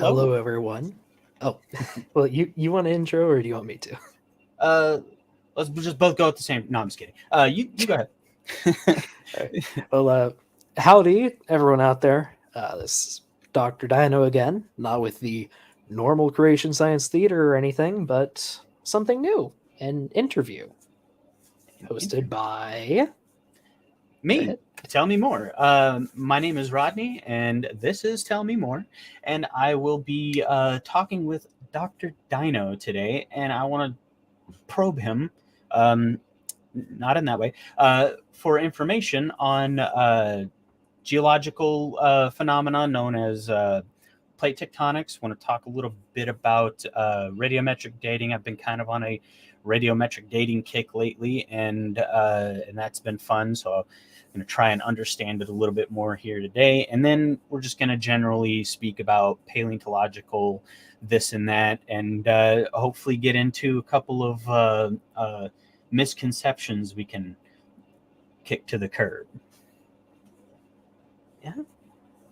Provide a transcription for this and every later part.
Hello. Hello, everyone. Oh, well, you want an intro or do you want me to? Uh, let's just both go at the same. No, I'm just kidding. You go ahead. All right. Well, howdy, everyone out there. This is Dr. Dino again, not with the normal Creation Science Theater or anything, but something new, an interview hosted by. Go Me. ahead. Tell me more. My name is Rodney, and this is Tell Me More. And I will be talking with Dr. Dino today, and I want to probe him, um, not in that way, for information on geological phenomena known as plate tectonics. Want to talk a little bit about radiometric dating. I've been kind of on a radiometric dating kick lately, and that's been fun. So I'm going to try and understand it a little bit more here today, and then we're just going to generally speak about paleontological this and that, and hopefully get into a couple of misconceptions we can kick to the curb. Yeah,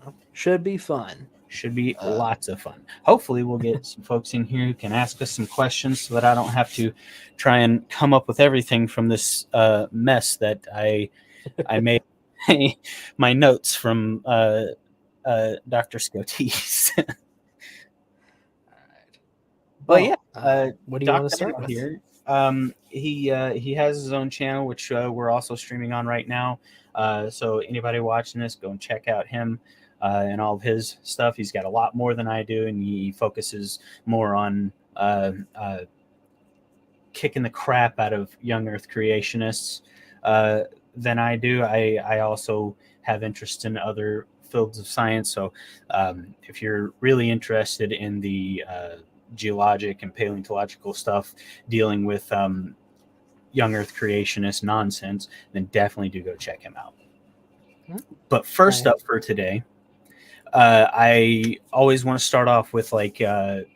well, should be fun. Should be Uh, lots of fun. Hopefully, we'll get some folks in here who can ask us some questions so that I don't have to try and come up with everything from this mess that I made my notes from Dr. Scotese. But yeah, well, what do you want Doc to start Dino with? here. He has his own channel, which we're also streaming on right now. So anybody watching this, go and check out him and all of his stuff. He's got a lot more than I do, and he focuses more on kicking the crap out of young Earth creationists than I do. I also have interest in other fields of science. So if you're really interested in the geologic and paleontological stuff dealing with young Earth creationist nonsense, then definitely do go check him out. Hmm? But first I, up for today, I always want to start off with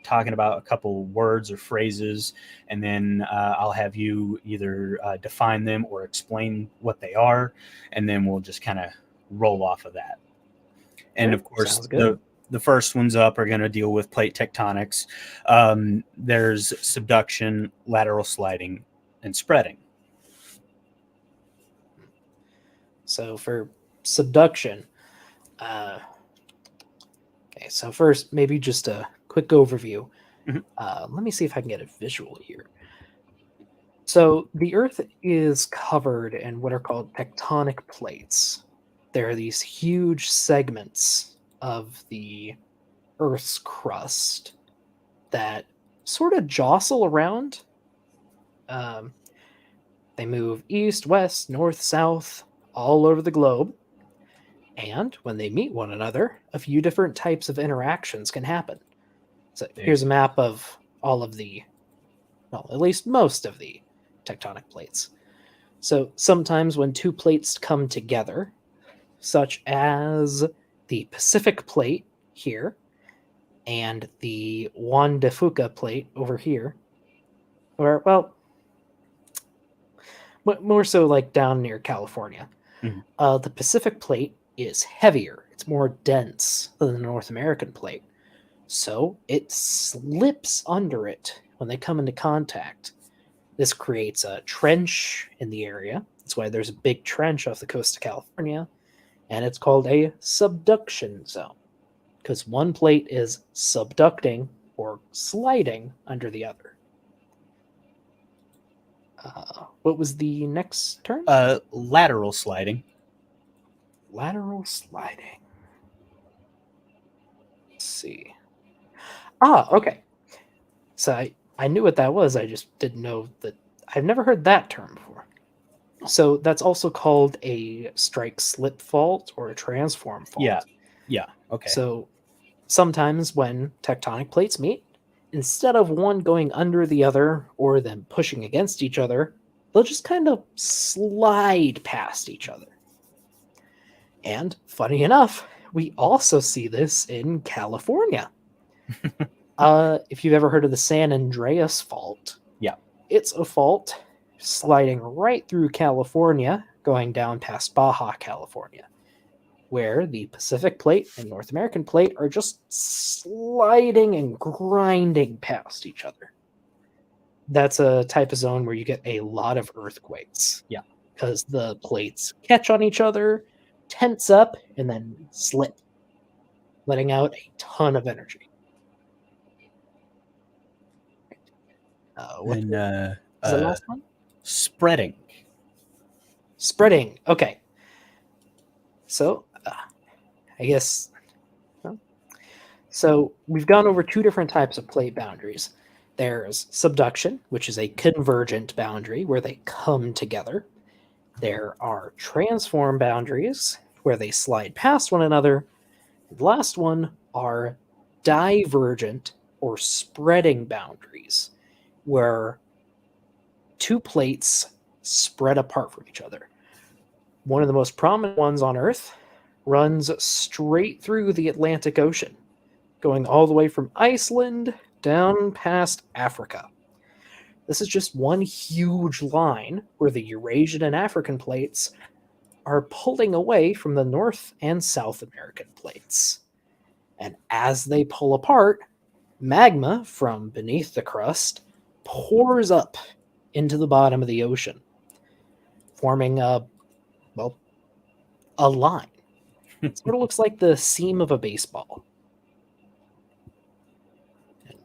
talking about a couple words or phrases, and then I'll have you either define them or explain what they are, and then we'll just kind of roll off of that. And sure, of course, sounds good. the first ones up are going to deal with plate tectonics. There's subduction, lateral sliding, and spreading. So for subduction, uh, okay, so first, maybe just a quick overview. Mhm. Let me see if I can get a visual here. So the Earth is covered in what are called tectonic plates. There are these huge segments of the Earth's crust that sort of jostle around. Um, they move east, west, north, south, all over the globe. And when they meet one another, a few different types of interactions can happen. So They, here's a map of all of the, well, at least most of the tectonic plates. So sometimes when two plates come together, such as the Pacific plate here and the Juan de Fuca plate over here, or, well, more so like down near California, mhm. the Pacific plate is heavier, it's more dense than the North American plate. So it slips under it when they come into contact. This creates a trench in the area. That's why there's a big trench off the coast of California, and it's called a subduction zone because one plate is subducting or sliding under the other. What was the next term? Lateral sliding. Lateral sliding. Let's see. Ah, okay. So I knew what that was. I just didn't know that. I've never heard that term before. So that's also called a strike slip fault or a transform Yeah, fault. yeah, okay. So sometimes when tectonic plates meet, instead of one going under the other or them pushing against each other, they'll just kind of slide past each other. And funny enough, we also see this in California. If you've ever heard of the San Andreas fault, Yeah. it's a fault sliding right through California, going down past Baja California. where the Pacific plate and North American plate are just sliding and grinding past each other. That's a type of zone where you get a lot of earthquakes. Yeah. Because the plates catch on each other, tense up, and then slip, letting out a ton of energy. What And is the last one? spreading. Spreading. Okay. So, I guess. Well, so we've gone over two different types of plate boundaries. There's subduction, which is a convergent boundary where they come together. There are transform boundaries where they slide past one another. The last one are divergent or spreading boundaries where two plates spread apart from each other. One of the most prominent ones on Earth runs straight through the Atlantic Ocean, going all the way from Iceland down past Africa. This is just one huge line where the Eurasian and African plates are pulling away from the North and South American plates. And as they pull apart, magma from beneath the crust pours up into the bottom of the ocean, forming a line. It sort of looks like the seam of a baseball.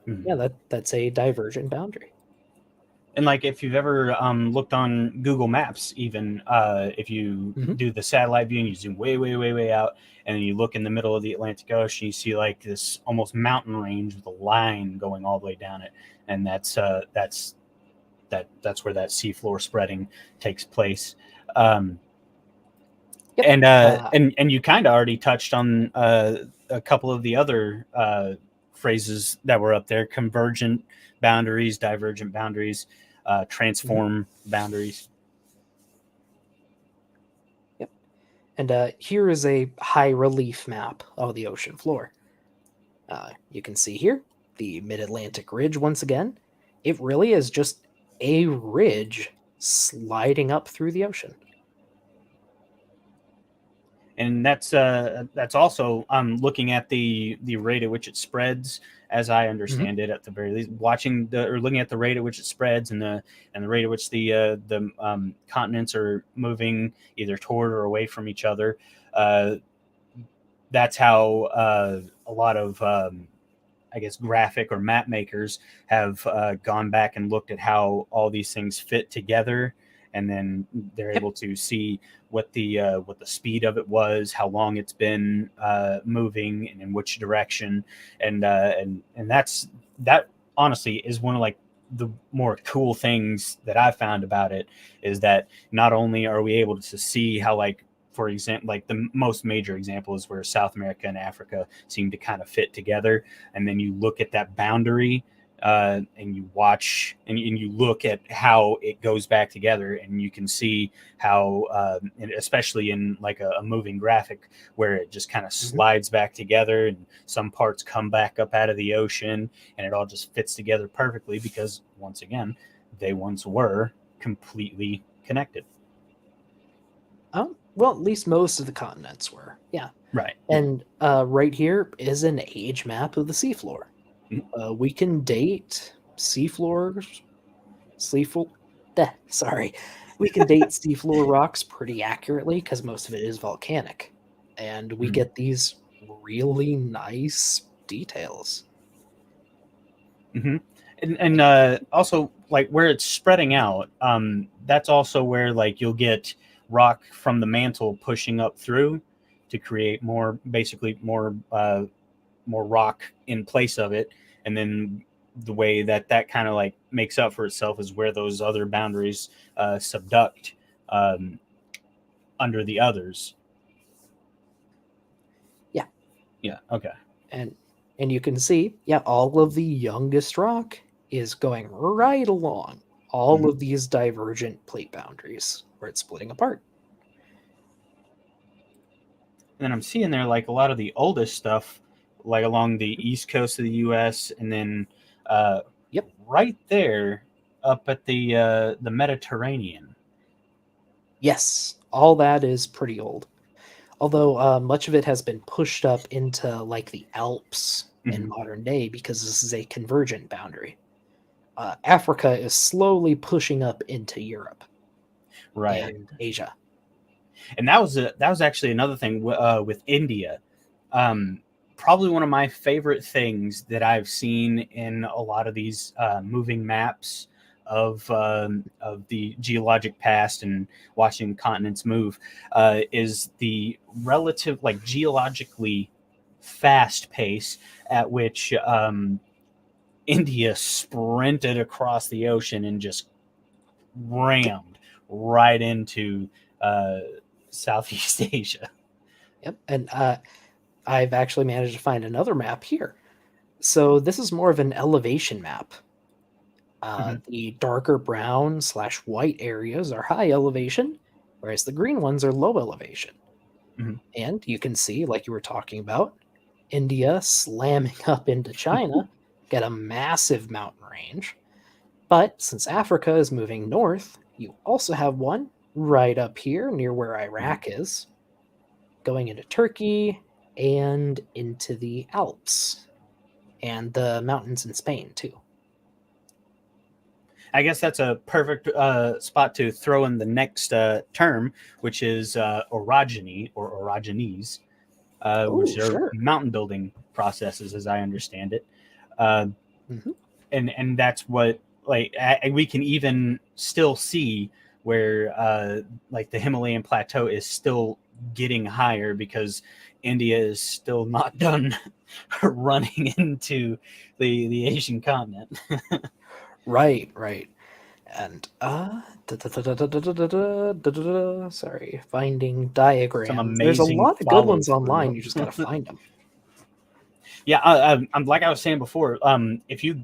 And yeah, that's a divergent boundary. And like if you've ever looked on Google Maps, even if you do the satellite view and you zoom way, way, way, way out, and then you look in the middle of the Atlantic Ocean, you see like this almost mountain range with a line going all the way down it, and that's where that seafloor spreading takes place. Yep. And you kind of already touched on a couple of the other phrases that were up there: convergent boundaries, divergent boundaries, transform boundaries. Yep. And here is a high relief map of the ocean floor. You can see here the Mid-Atlantic Ridge once again. It really is just a ridge sliding up through the ocean. And that's also looking at the rate at which it spreads, as I understand it, at the very least, looking at the rate at which it spreads and the rate at which the continents are moving either toward or away from each other. That's how a lot of I guess graphic or map makers have gone back and looked at how all these things fit together, and then they're able to see what the speed of it was, how long it's been moving, and in which direction, and that honestly is one of like the more cool things that I've found about it, is that not only are we able to see how, like, for example, like the most major example is where South America and Africa seem to kind of fit together, and then you look at that boundary and you watch and you look at how it goes back together, and you can see how and especially in like a moving graphic where it just kind of slides back together and some parts come back up out of the ocean, and it all just fits together perfectly because, once again, they once were completely connected. Well, at least most of the continents were. Yeah. Right. And right here is an age map of the seafloor. We can date seafloor. We can date seafloor rocks pretty accurately because most of it is volcanic, and we get these really nice details. And also, like where it's spreading out, that's also where like you'll get rock from the mantle pushing up through to create more rock in place of it, and then the way that kind of like makes up for itself is where those other boundaries subduct under the others. Yeah. Okay. And you can see, all of the youngest rock is going right along all of these divergent plate boundaries where it's splitting apart. And then I'm seeing there like a lot of the oldest stuff, like along the east coast of the U.S., and then right there up at the Mediterranean. Yes, all that is pretty old. Although much of it has been pushed up into like the Alps in Mhm. modern day because this is a convergent boundary. Africa is slowly pushing up into Europe Right. and Asia. And that was actually another thing with India. Um, Probably one of my favorite things that I've seen in a lot of these moving maps of the geologic past and watching continents move is the relative, like geologically fast pace at which India sprinted across the ocean and just rammed right into uh, Southeast Asia. Yep. And I've actually managed to find another map here. So this is more of an elevation map. Mhm. The darker brown slash white areas are high elevation, whereas the green ones are low elevation. Mhm. And you can see, like you were talking about, India slamming up into China, get a massive mountain range. But since Africa is moving north, you also have one right up here near where Mhm. Iraq is, going into Turkey and into the Alps and the mountains in Spain, too. I guess that's a perfect spot to throw in the next term, which is orogeny or orogenes, Oh, which are sure. mountain building processes, as I understand it. Uh, Hmm. and that's what like we can even still see where like the Himalayan plateau is still getting higher because India is still not done running into the Asian continent. Right, right. And sorry, finding Some diagrams. There's a amazing lot of good follow ones online. through. You just got to find them. Yeah, I'm like I was saying before. If you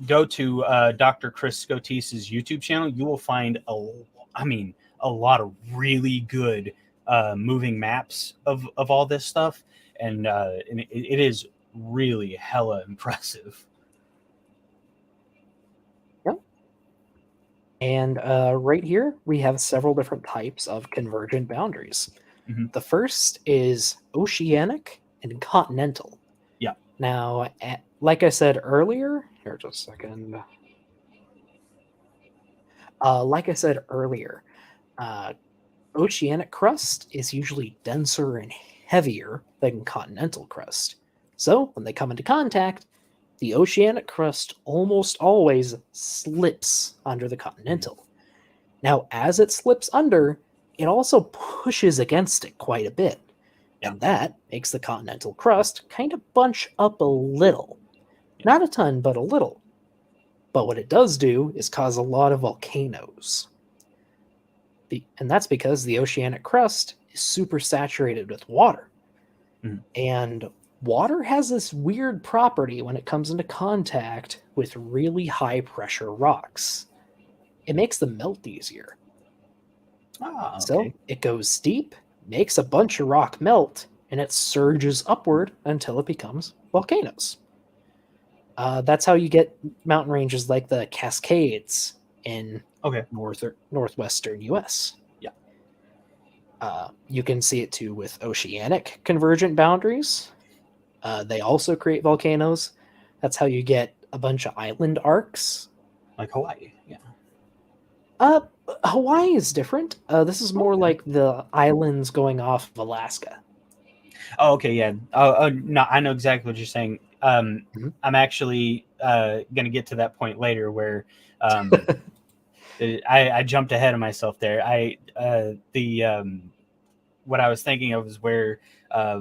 go to Dr. Chris Scotise's YouTube channel, you will find I mean, a lot of really good moving maps of all this stuff, and it is really hella impressive. Yep. And right here, we have several different types of convergent boundaries. Hmm. The first is oceanic and continental. Yeah. Now, like I said earlier, here just a second. Like I said earlier, uh, oceanic crust is usually denser and heavier than continental crust. So, when they come into contact, the oceanic crust almost always slips under the Mhm. continental. Now, as it slips under, it also pushes against it quite a bit, Yeah. and that makes the continental crust kind of bunch up a little. Yeah. Not a ton, but a little. But what it does do is cause a lot of volcanoes. And that's because the oceanic crust is super saturated with water. Mhm. And water has this weird property when it comes into contact with really high pressure rocks. It makes them melt easier. Ah, So okay. it goes deep, makes a bunch of rock melt, and it surges upward until it becomes volcanoes. That's how you get mountain ranges like the Cascades in Okay. northwestern US. Yeah. You can see it too with oceanic convergent boundaries. They also create volcanoes. That's how you get a bunch of island arcs. Like Hawaii. Yeah. Uh, Hawaii is different. This is more Okay. like the islands going off of Alaska. Oh, okay. Yeah. Oh, no, I know exactly what you're saying. Mhm. I'm actually going to get to that point later where um, I jumped ahead of myself there. I the what I was thinking of is where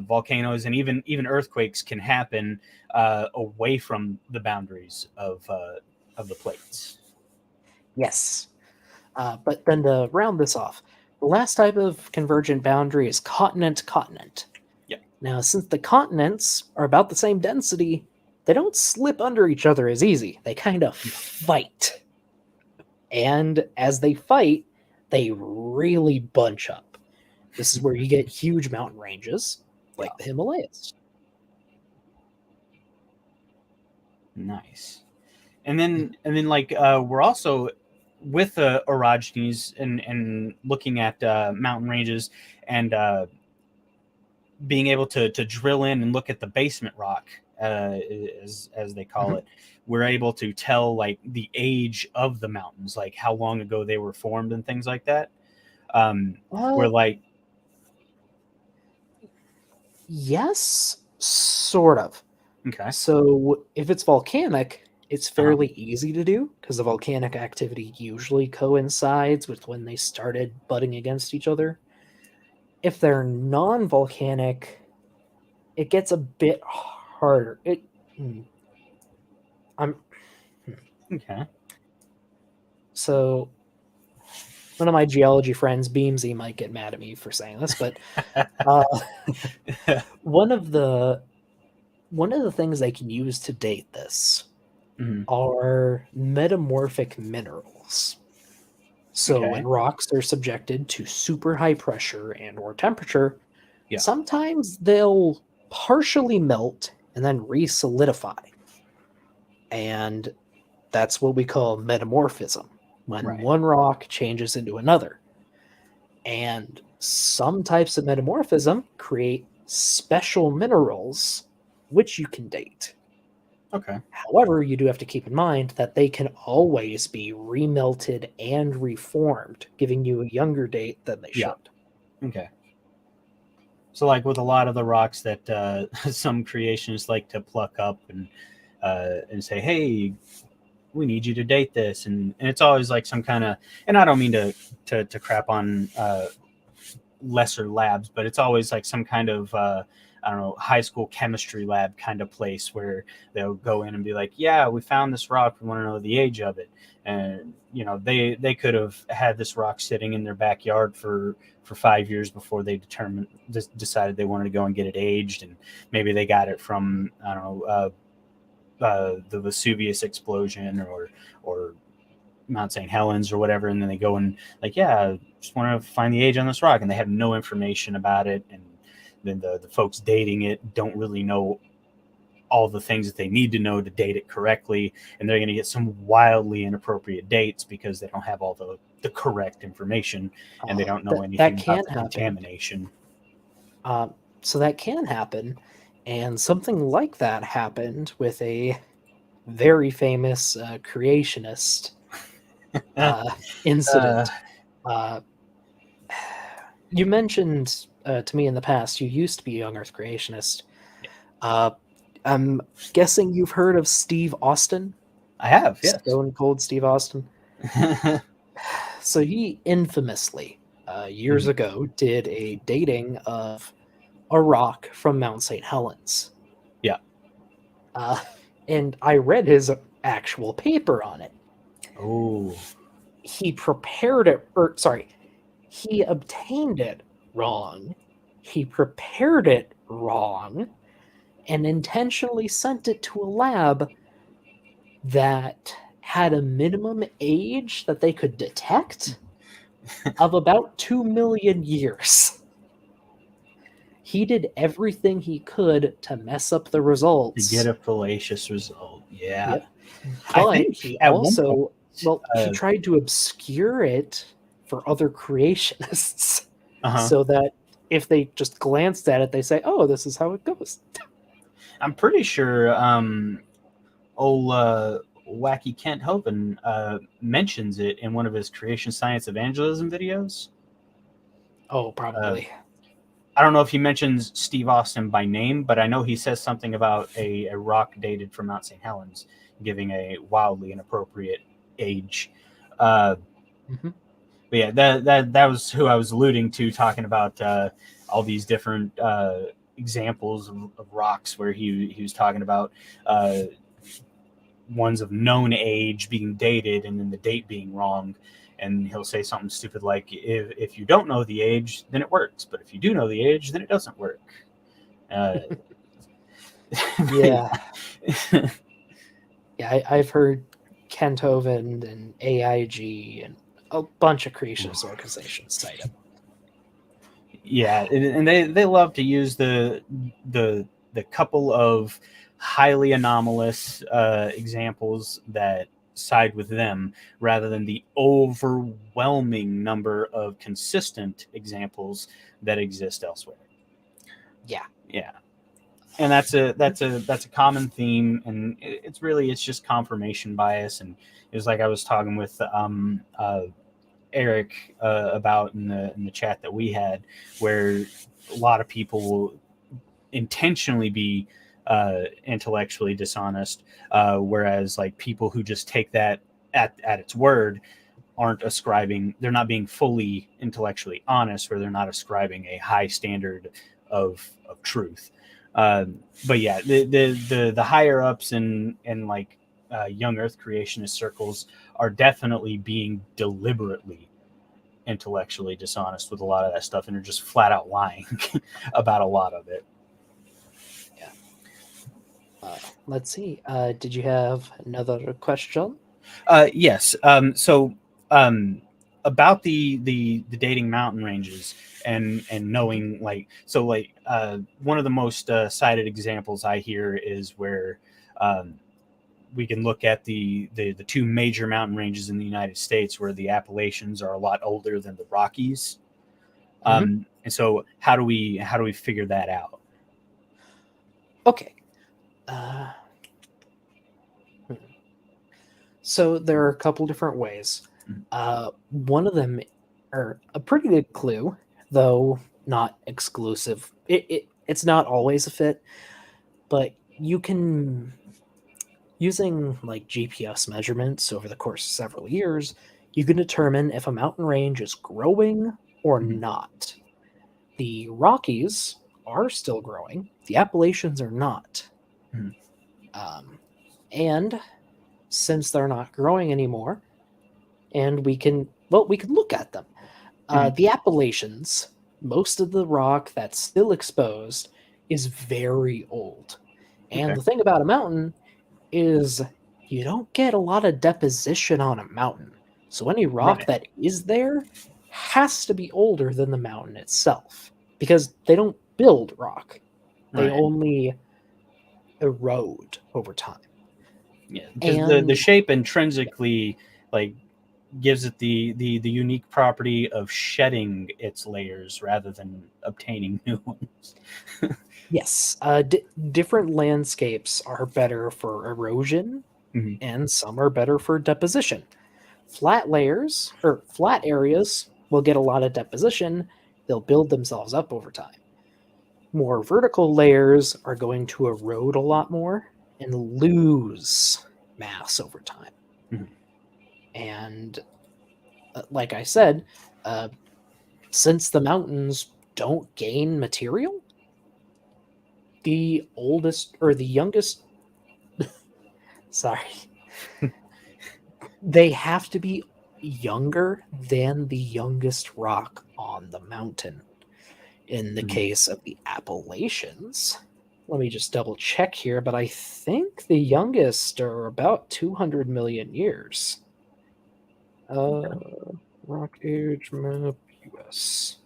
volcanoes and even earthquakes can happen away from the boundaries of the plates. Yes. But then to round this off, the last type of convergent boundary is continent continent. Yeah. Now, since the continents are about the same density, they don't slip under each other as easy. They kind of Yeah. fight. And as they fight, they really bunch up. This is where you get huge mountain ranges Yeah. like the Himalayas. Nice. And then like we're also with orogenies and looking at mountain ranges and being able to drill in and look at the basement rock, as they call Mhm. it, we're able to tell like the age of the mountains, like how long ago they were formed and things like that. Where Well, like yes, sort of. okay, So if it's volcanic, it's uh-huh. fairly easy to do because the volcanic activity usually coincides with when they started butting against each other. If they're non-volcanic, it gets a bit harder. Hmm, I'm hmm. Okay. So one of my geology friends, Beamsy, might get mad at me for saying this, but uh, one of the one of the things they can use to date this Mhm. are metamorphic minerals. So when Okay. rocks are subjected to super high pressure and or temperature, Yeah. sometimes they'll partially melt and then re-solidify. And that's what we call metamorphism, when Right. one rock changes into another. And some types of metamorphism create special minerals which you can date. Okay. However, you do have to keep in mind that they can always be remelted and reformed, giving you a younger date than they Yeah. should. Okay. So like with a lot of the rocks that some creationists like to pluck up and say, hey, we need you to date this, and it's always like some kind of, and I don't mean to crap on lesser labs, but it's always like some kind of I don't know, high school chemistry lab kind of place where they'll go in and be like, yeah, we found this rock, we want to know the age of it. And they could have had this rock sitting in their backyard for 5 years before they decided they wanted to go and get it aged. And maybe they got it from, I don't know, the Vesuvius explosion, or Mount St. Helens or whatever, and then they go and like, yeah, I just want to find the age on this rock, and they have no information about it, and then the folks dating it don't really know all the things that they need to know to date it correctly, and they're going to get some wildly inappropriate dates because they don't have all the correct information, and they don't know That anything about can the happen. contamination. So that can happen, and something like that happened with a very famous creationist uh, incident. Uh, you mentioned to me in the past you used to be a young Earth creationist. Uh, I'm guessing you've heard of Steve Austin, I have, yes. Stone Cold Steve Austin. So he infamously, years Mhm. ago, did a dating of a rock from Mount St. Helens. Yeah. Uh, and I read his actual paper on it. Oh. He prepared it, or sorry, he obtained it wrong. He prepared it wrong and intentionally sent it to a lab that had a minimum age that they could detect of about 2 million years. He did everything he could to mess up the To get results. a fallacious result, yeah. Yep. I But think he at one point, also, well, he uh, tried to obscure it for other creationists uh-huh. so that if they just glanced at it, they say, oh, this is how it goes. I'm pretty sure old Wacky Kent Hovind mentions it in one of his creation science evangelism videos. Oh, Uh, probably. I don't know if he mentions Steve Austin by name, but I know he says something about a rock dated from Mount St. Helens giving a wildly inappropriate age. Uh, Hmm. but yeah, that was who I was alluding to, talking about all these different examples of rocks where he was talking about uh, ones of known age being dated and then the date being wrong. And he'll say something stupid like, if you don't know the age, then it works. But if you do know the age, then it doesn't work. Uh, Yeah. Yeah, I've heard Kentoven and AIG and a bunch of creationist organizations cite it. yeah, and they love to use the the couple of highly anomalous examples that side with them rather than the overwhelming number of consistent examples that exist elsewhere. Yeah. Yeah, and that's a common theme, and it's just confirmation bias. And it was like I was talking with Eric about in the chat that we had, where a lot of people will intentionally be intellectually dishonest, whereas like people who just take that at its word they're not being fully intellectually honest, where they're not ascribing a high standard of truth. But yeah, the higher ups in like young Earth creationist circles are definitely being deliberately intellectually dishonest with a lot of that stuff, and are just flat out lying about a lot of it. Yeah. Let's see. Did you have another question? Yes. So about the dating mountain ranges and Mhm. knowing one of the most cited examples I hear is where um, we can look at the two major mountain ranges in the United States, where the Appalachians are a lot older than the Rockies. Mhm. And so how do we figure that out? Okay. Uh, hmm. So there are a couple different ways. Mhm. One of them, or a pretty good clue, though not exclusive. It's not always a fit, but you can, using like GPS measurements over the course of several years, you can determine if a mountain range is growing or Mhm. not. The Rockies are still growing. The Appalachians are not. Mhm. Um, and since they're not growing anymore, and we can look at them. Mhm. The Appalachians, most of the rock that's still exposed is very old. And Okay. the thing about a mountain is you don't get a lot of deposition on a mountain. So any rock Right. that is there has to be older than the mountain itself because they don't build rock. They Right. only erode over time. Yeah, because the And shape yeah, intrinsically like gives it the unique property of shedding its layers rather than obtaining new ones. yes, different landscapes are better for erosion Mhm. and some are better for deposition. Flat layers or flat areas will get a lot of deposition, they'll build themselves up over time. More vertical layers are going to erode a lot more and lose mass over time. Mhm. And like I said, uh, since the mountains don't gain material, the oldest or the youngest, sorry, they have to be younger than the youngest rock on the mountain. In the Mhm. case of the Appalachians, let me just double check here, but I think the youngest are about 200 million years. Uh, Rock age map US.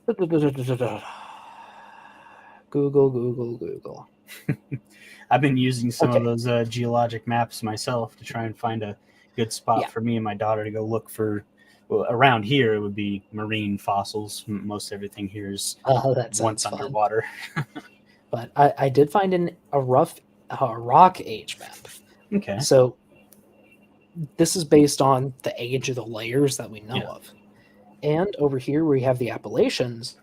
Google, Google, Google. I've been using some of Okay, those geologic maps myself to try and find a good spot yeah. for me and my daughter to go look for. Well, around here it would be marine fossils. Most everything here is That once sounds fun. underwater. But I did find a rough rock age map. Okay. So this is based on the age of the layers that we know Yeah. of. And over here we have the Appalachians.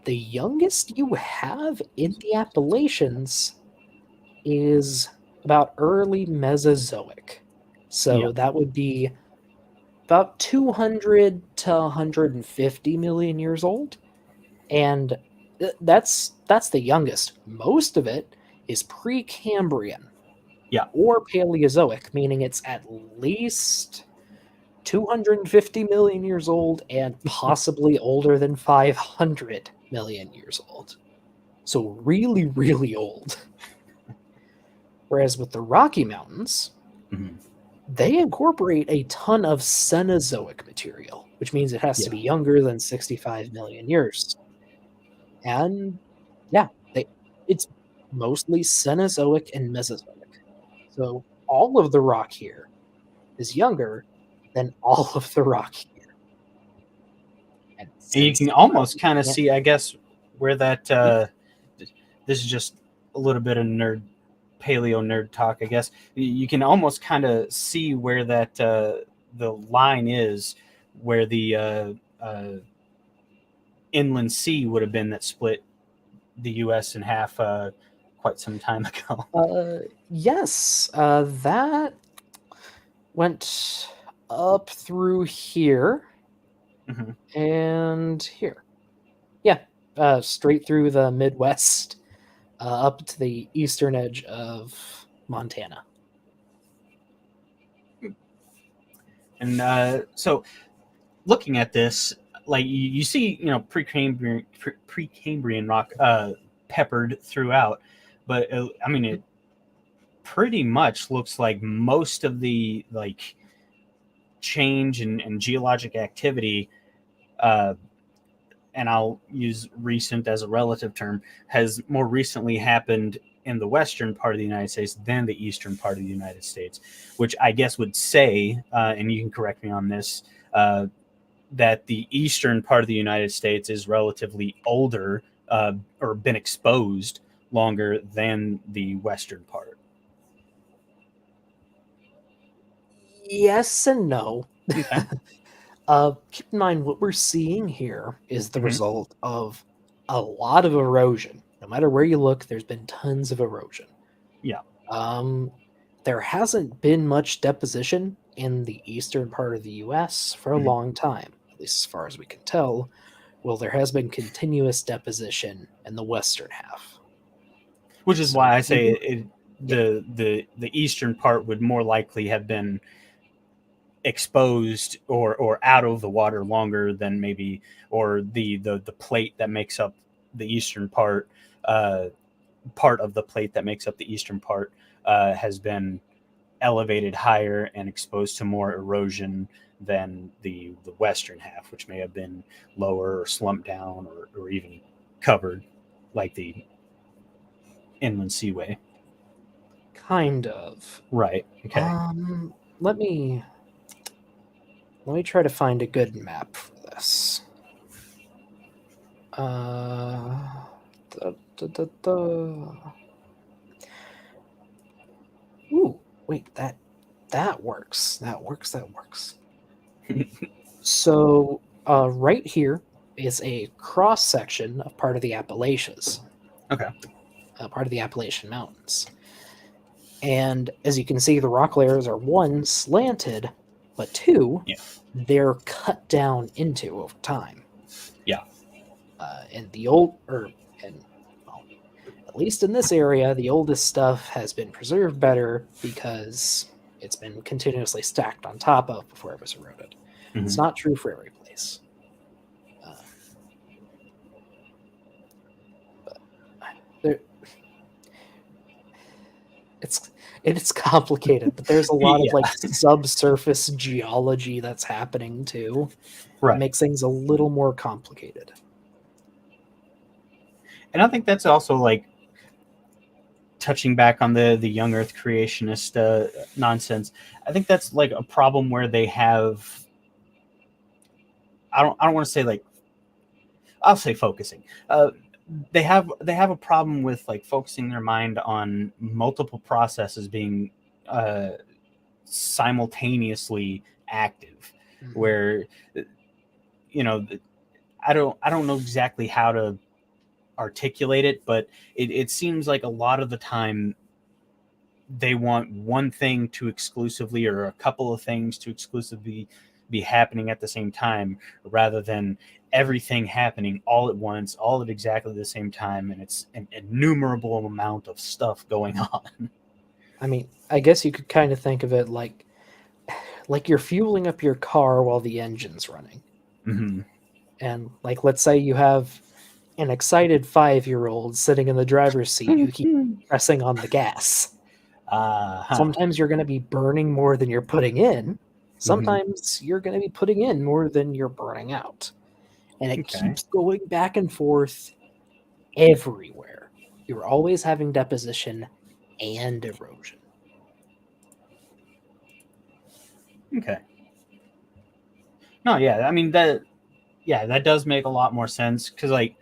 The youngest you have in the Appalachians is about early Mesozoic. Yeah. So that would be about 200 to 150 million years old. And that's the youngest. Most of it is Precambrian Yeah. or Paleozoic, meaning it's at least 250 million years old and possibly older than 500 million years old. So really, really old. Whereas with the Rocky Mountains, Mhm. they incorporate a ton of Cenozoic material, which means it has to Yeah. be younger than 65 million years. And yeah, it's mostly Cenozoic and Mesozoic. So all of the rock here is younger than all of the rock here. And And you since can the almost mountains kind of can't see, I guess, where that be, this is just a little bit of paleo nerd talk, I guess. You can almost kind of see where that the line is, where the inland sea would have been that split the U.S. in half quite some time ago. yes, that went up through here Hmm. and here. Yeah, straight through the Midwest, up to the eastern edge of Montana. And so, looking at this, like you see, Precambrian rock peppered throughout, but I mean, it pretty much looks like most of the like change and geologic activity, uh, and I'll use recent as a relative term, has more recently happened in the western part of the United States than the eastern part of the United States, which I guess would say, and you can correct me on this, that the eastern part of the United States is relatively older, or been exposed longer than the western part. Yes and no. Okay. Keep in mind what we're seeing here is the Hmm. result of a lot of erosion. No matter where you look, there's been tons of erosion. Yeah. Um, there hasn't been much deposition in the eastern part of the US for a Hmm. long time, at least as far as we can tell. Well, there has been continuous deposition in the western half. Which is So why I say even yeah, the eastern part would more likely have been exposed or out of the water longer than maybe, or the plate that makes up the eastern part, uh, part of the plate that makes up the eastern part, has been elevated higher and exposed to more erosion than the western half, which may have been lower or slumped down, or even covered, like the inland seaway. kind of. Right. Okay. Um, let me let me try to find a good map for this. Uh, da, da, da, da. Ooh, wait, that works. That works. That works. So, right here is a cross section of part of the Appalachians, Okay. part of the Appalachian Mountains. And as you can see, the rock layers are one, slanted, but two, Yeah. they're cut down into over time. Yeah. And the old, or, and well, at least in this area, the oldest stuff has been preserved better because it's been continuously stacked on top of before it was eroded. It's Hmm. not true for every place. Uh, but there, it's it's complicated, but there's a lot of Yeah. like subsurface geology that's happening too. It Right. makes things a little more complicated. And I think that's also like touching back on the young Earth creationist nonsense. I think that's like a problem where they have. I don't want to say like, I'll say focusing. They have a problem with like focusing their mind on multiple processes being uh, simultaneously active, Mhm. where you know I don't know exactly how to articulate it, but it seems like a lot of the time they want one thing to exclusively, or a couple of things to exclusively be happening at the same time, rather than everything happening all at once, all at exactly the same time, and it's an innumerable amount of stuff going on. I mean, I guess you could kind of think of it like you're fueling up your car while the engine's running. Hmm. And like let's say you have an excited 5-year-old sitting in the driver's seat who keeps pressing on the gas. Uh-huh. Sometimes you're going to be burning more than you're putting in. Hmm. Sometimes you're going to be putting in more than you're burning out. And it Okay. keeps going back and forth everywhere. You're always having deposition and erosion. Okay. No, yeah, I mean that. yeah, that does make a lot more sense because like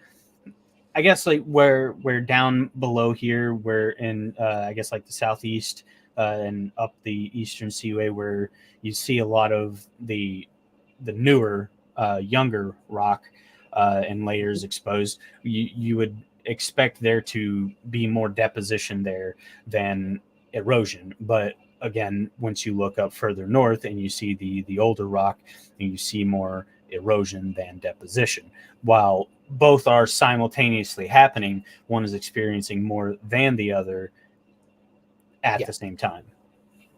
I guess like where we're down below here, we're in I guess like the southeast and up the eastern seaway where you see a lot of the newer, younger rock and layers exposed. You would expect there to be more deposition there than erosion, but again, once you look up further north and you see the older rock, and you see more erosion than deposition. While both are simultaneously happening, one is experiencing more than the other at Yeah. the same time.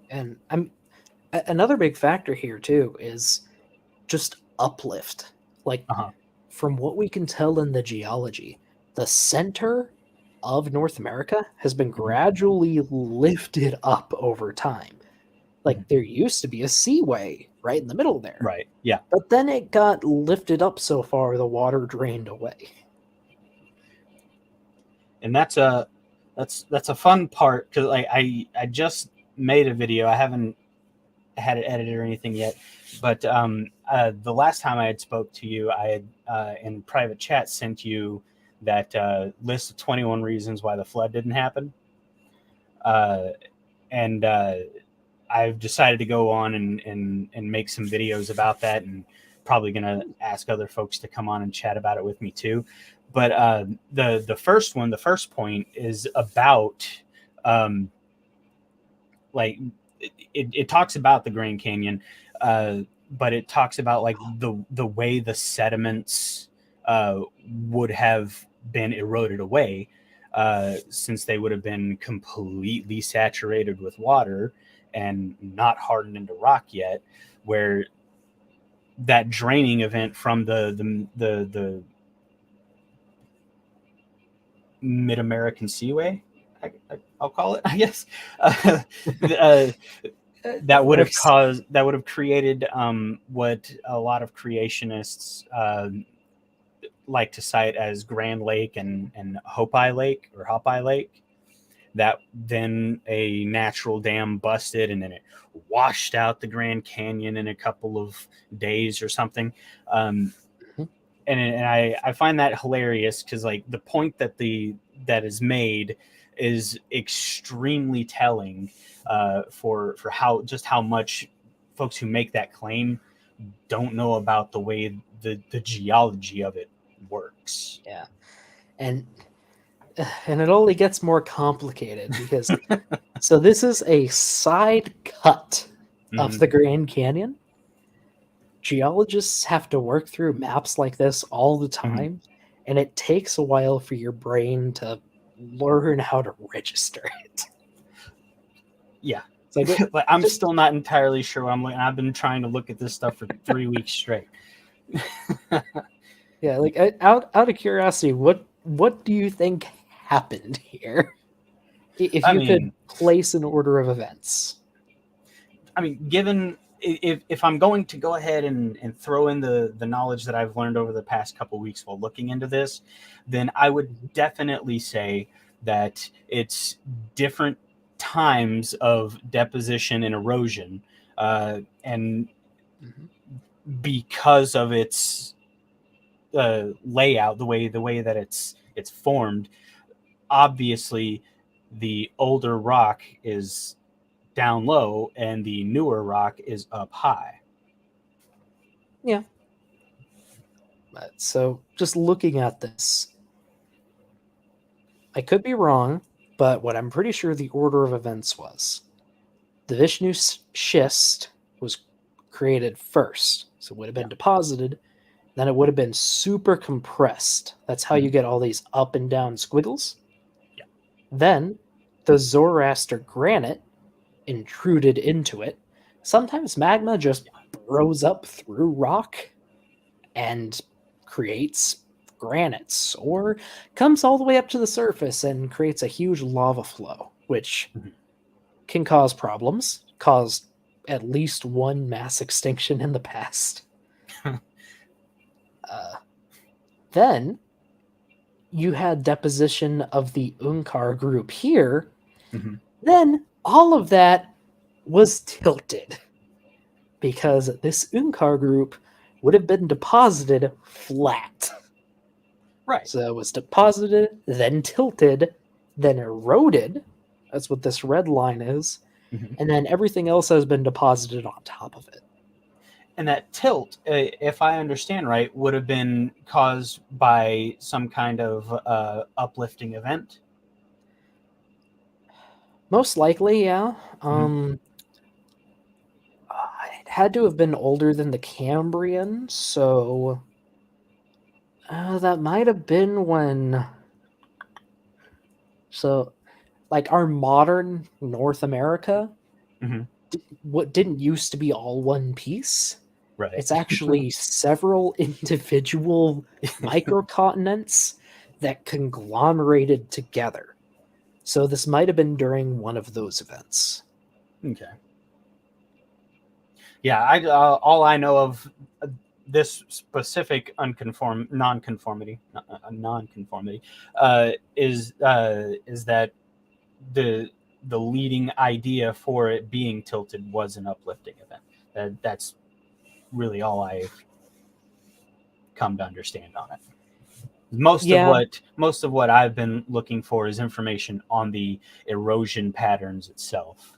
And another big factor here too is just uplift. Like Uh huh. from what we can tell in the geology, the center of North America has been Hmm. gradually lifted up over time. Hmm. Like there used to be a seaway right in the middle there, Right. Yeah. but then it got lifted up so far the water drained away. And that's a fun part because I just made a video. I haven't had it edited or anything yet, but the last time I had spoke to you, I had in private chat sent you that list of 21 reasons why the flood didn't happen, uh, and I've decided to go on and make some videos about that, and probably gonna ask other folks to come on and chat about it with me too. But the first one, the first point is about um, like it talks about the Grand Canyon, uh, but it talks about like the way the sediments would have been eroded away, since they would have been completely saturated with water and not hardened into rock yet, where that draining event from the Mid American Seaway, I'll call it, I guess, uh, Of course. that would have created what a lot of creationists like to cite as Grand Lake and Hopi Lake or Hopi Lake. That then a natural dam busted and then it washed out the Grand Canyon in a couple of days or something. Um, Mhm. and I find that hilarious because like the point that is made is extremely telling for how much folks who make that claim don't know about the way the geology of it works. Yeah. And and it only gets more complicated because so this is a side cut of Hmm. the Grand Canyon. Geologists have to work through maps like this all the Hmm. time, and it takes a while for your brain to learn how to register it. Yeah. It's like Like I'm just still not entirely sure what I'm looking. I've been trying to look at this stuff for 3 weeks straight. yeah, like out of curiosity, what do you think happened here? If I you could mean, place an order of events. given if I'm going to go ahead and throw in the knowledge that I've learned over the past couple weeks while looking into this, then I would Mhm. definitely say that it's different times of deposition and erosion, and Mhm. because of its layout, the way that it's formed, obviously the older rock is down low and the newer rock is up high. Yeah. So just looking at this, I could be wrong, but what I'm pretty sure the order of events was the Vishnu schist was created first, so it would have Yeah. been deposited. Then it would have been super compressed. That's how you Mhm. get all these up and down squiggles. Yeah. Then the Zoroaster granite intruded into it. Sometimes magma just bros up through rock and creates granites, or comes all the way up to the surface and creates a huge lava flow, which Mhm. can cause problems, caused at least one mass extinction in the past. Uh, then you had deposition of the Unkar group here. Mhm. Then all of that was tilted because this Unkar group would have been deposited flat. Right. So it was deposited, then tilted, then eroded. That's what this red line is. Mhm. And then everything else has been deposited on top of it. And that tilt, if I understand right, would have been caused by some kind of uplifting event. Most likely, yeah. Mhm. It had to have been older than the Cambrian, so that might have been when. So, like our modern North America, Mhm. what didn't used to be all one piece. Right. It's actually several individual microcontinents that conglomerated together. So this might have been during one of those events. Okay. Yeah, all I know of this specific nonconformity is that the leading idea for it being tilted was an uplifting event. That's really all I've come to understand on it. Yeah, Most of what I've been looking for is information on the erosion patterns itself.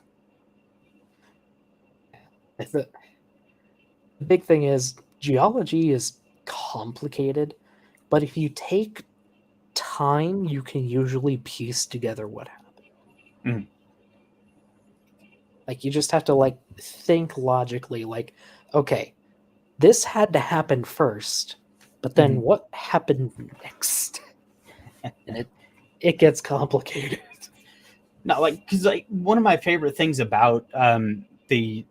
the big thing is geology is complicated, but if you take time, you can usually piece together what happened. Mhm. Like you just have to like think logically like okay, this had to happen first, but then Mhm. what happened next? And it gets complicated. No, like because like one of my favorite things about uh, the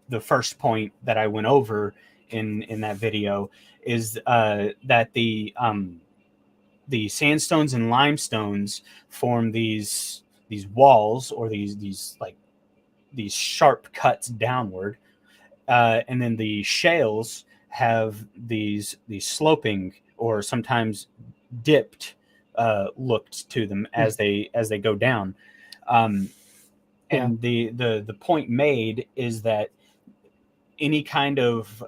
the first point that I went over in that video is that the sandstones and limestones form these walls or these like these sharp cuts downward, and then the shales have these sloping or sometimes dipped looked to them Mm, as they go down. Um, yeah. and the point made is that any kind of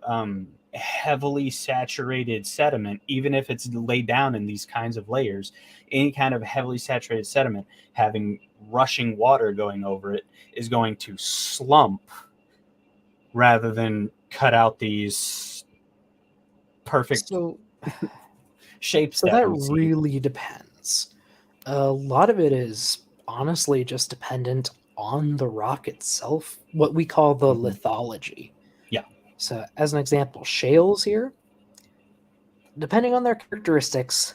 heavily saturated sediment, even if it's laid down in these kinds of layers, any kind of heavily saturated sediment having rushing water going over it is going to slump rather than cut out these perfect So shapes so that that we see. really depends. A lot of it is honestly just dependent on the rock itself, what we call the Mhm. lithology. Yeah. So as an example, shales here, depending on their characteristics,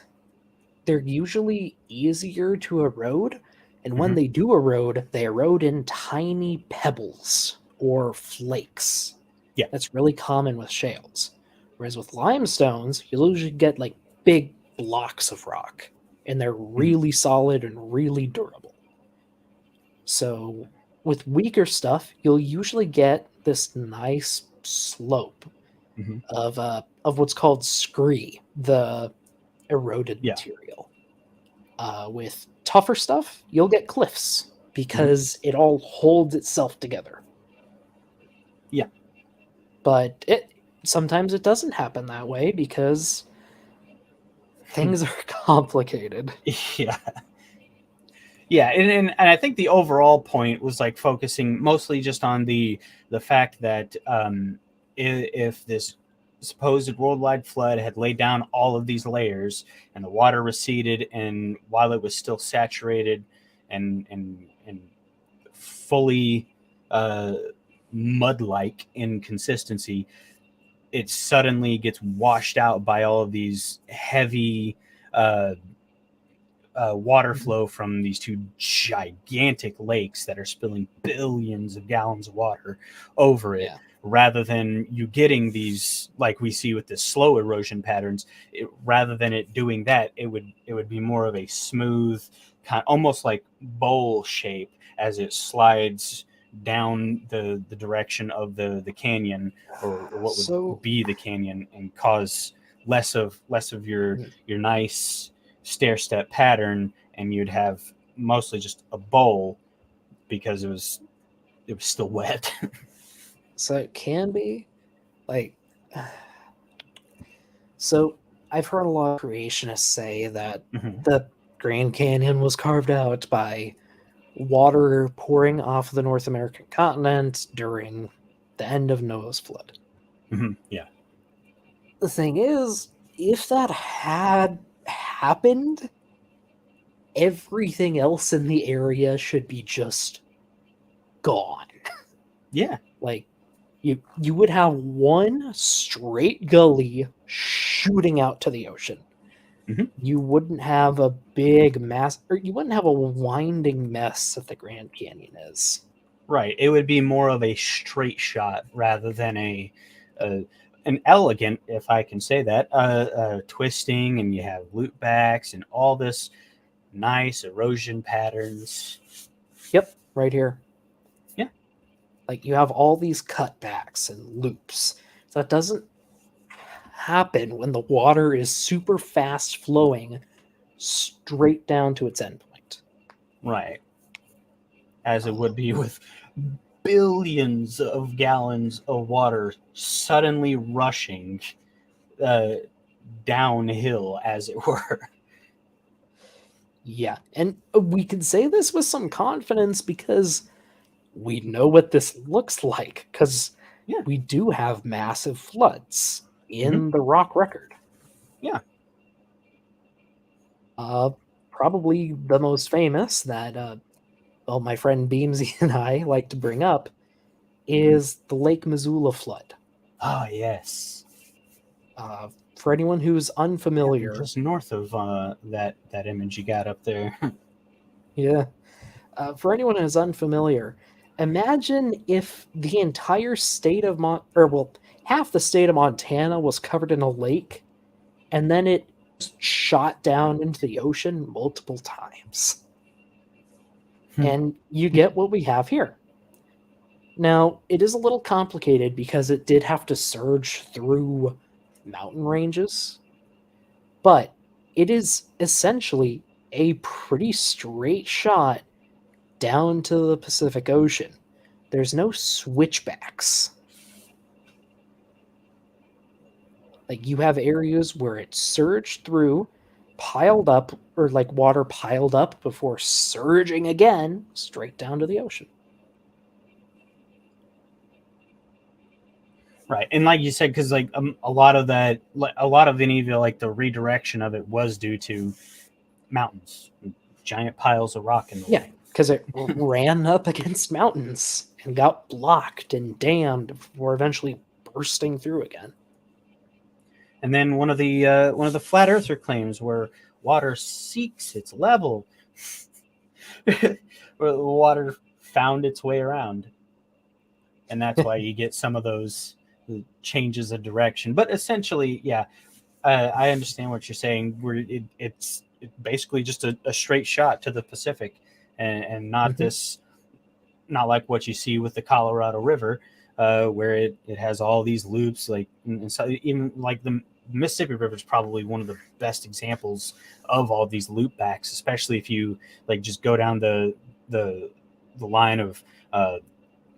they're usually easier to erode, and when Hmm. they do erode, they erode in tiny pebbles or flakes. Yeah. That's really common with shales. Whereas with limestones, you'll usually get like big blocks of rock, and they're Hmm. really solid and really durable. So with weaker stuff, you'll usually get this nice slope Hmm. of what's called scree, the eroded Yeah. material. With tougher stuff, you'll get cliffs Hmm. because it all holds itself together. Yeah. But it sometimes it doesn't happen that way because things are complicated. Yeah. Yeah, and I think the overall point was like focusing mostly just on the fact that if this supposed worldwide flood had laid down all of these layers and the water receded, and while it was still saturated and fully uh, mud-like in consistency, it suddenly gets washed out by all of these heavy uh, water Mhm. flow from these two gigantic lakes that are spilling billions of gallons of water over it, Yeah. rather than you getting these like we see with the slow erosion patterns. Rather than it doing that, it would be more of a smooth kind, almost like bowl shape as it slides down the direction of the canyon, or what would So be the canyon, and cause less of mm, your nice stair step pattern, and you'd have mostly just a bowl because it was still wet. so it can be Like, so I've heard a lot of creationists say that Hmm. the Grand Canyon was carved out by water pouring off the North American continent during the end of Noah's flood. Hmm. Yeah. The thing is, if that had happened, everything else in the area should be just gone. Yeah. Like, you would have one straight gully shooting out to the ocean. Hmm. You wouldn't have a big mass, or you wouldn't have a winding mess that the Grand Canyon is. Right. It would be more of a straight shot rather than a an elegant, if I can say that, twisting, and you have loop backs and all this nice erosion patterns. Yep, right here. Yeah. Like, you have all these cutbacks and loops. That doesn't happen when the water is super fast flowing straight down to its endpoint. Right. As it would be with billions of gallons of water suddenly rushing uh, downhill, as it were. Yeah, and we can say this with some confidence because we know what this looks like, because Yeah. we do have massive floods Hmm. in the rock record. Yeah. Uh, Probably the most famous that, well, my friend Beamsy and I like to bring up is the Lake Missoula flood. Oh, yes. For anyone who's Yeah, unfamiliar, just north of that image you got up there. yeah, for anyone who's unfamiliar, imagine if the entire state of half the state of Montana was covered in a lake, and then it shot down into the ocean multiple times. And you get what we have here. Now, it is a little complicated because it did have to surge through mountain ranges, but it is essentially a pretty straight shot down to the Pacific Ocean. There's no switchbacks. Like, you have areas where it surged through, piled up, or like water piled up before surging again straight down to the ocean. Right, and like you said, because like a lot of that, a lot of any of the like the redirection of it was due to mountains, giant piles of rock in the Yeah, way. because it ran up against mountains and got blocked and dammed before eventually bursting through again. And then one of the flat earther claims where water seeks its level, where the water found its way around, and that's why you get some of those changes of direction. But essentially, yeah, I understand what you're saying. Where it's basically just a straight shot to the Pacific, and not Mhm. this, not like what you see with the Colorado River, where it has all these loops. Like, and so even like the Mississippi River is probably one of the best examples of all these loop backs, especially if you like just go down the the line of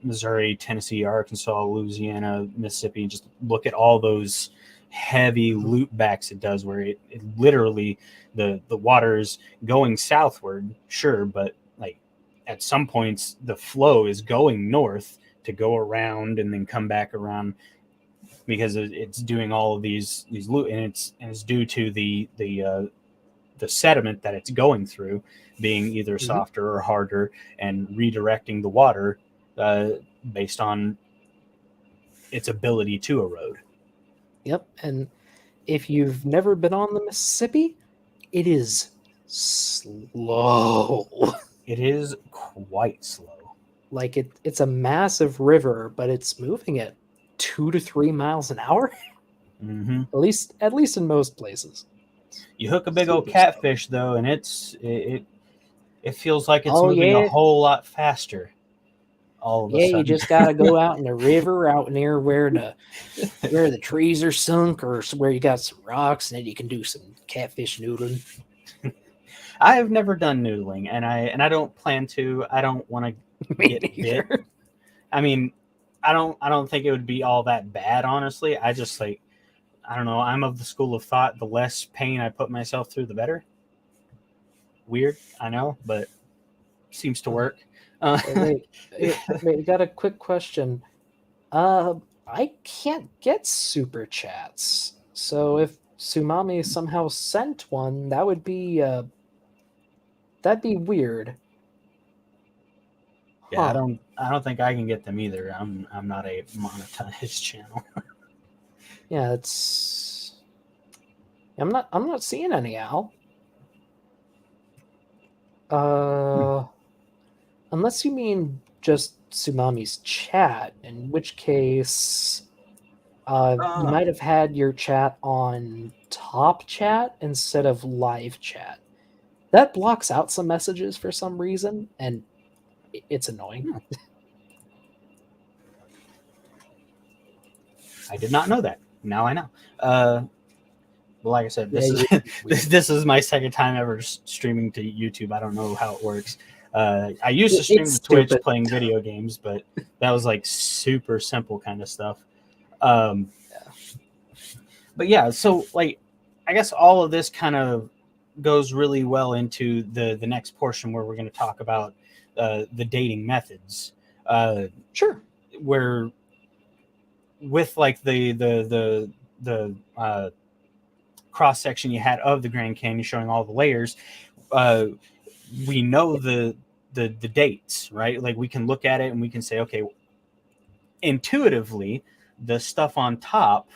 Missouri, Tennessee, Arkansas, Louisiana, Mississippi, and just look at all those heavy loop backs it does, where it literally the water is going southward, sure, but like at some points the flow is going north to go around and then come back around because it's doing all of these loop, and it's due to the sediment that it's going through being either Mhm. softer or harder and redirecting the water uh, based on its ability to erode. Yep. And if you've never been on the Mississippi, it is slow. It is quite slow. Like, it's a massive river, but it's moving at 2 to 3 miles an hour. Hmm. At least in most places. You hook a big old Super slow. catfish though, and it feels like it's Oh moving a yeah, whole lot faster all of a yeah. You sudden. just gotta go out in the river, out near where the trees are sunk, or where you got some rocks, and then you can do some catfish noodling. I have never done noodling, and I don't plan to. I don't want to Me get bit. neither. I mean, I don't think it would be all that bad, honestly. I just like, I don't know. I'm of the school of thought: the less pain I put myself through, the better. Weird, I know, but seems to Uh, work. Uh, wait, wait, got a quick question. I can't get super chats. So if Sumami somehow sent one, that'd be weird. yeah, I Huh. don't I don't think I can get them either. I'm not a monetized channel. Yeah, it's I'm not seeing any Al. Uh unless you mean just Sumami's chat, in which case you Uh, might have had your chat on top chat instead of live chat. That blocks out some messages for some reason, and it's annoying. I did not know that. Now I know. Well, like I said, Yeah, this is weird. this is my second time ever streaming to YouTube. I don't know how it works. I used to stream It's to Twitch stupid. playing video games, but that was like super simple kind of stuff. Um, Yeah. but yeah, so like, I guess all of this kind of goes really well into the next portion where we're going to talk about the dating methods, uh, Sure. where with like the cross section you had of the Grand Canyon showing all the layers, uh, we know the dates, right? Like we can look at it and we can say, okay, intuitively, the stuff on top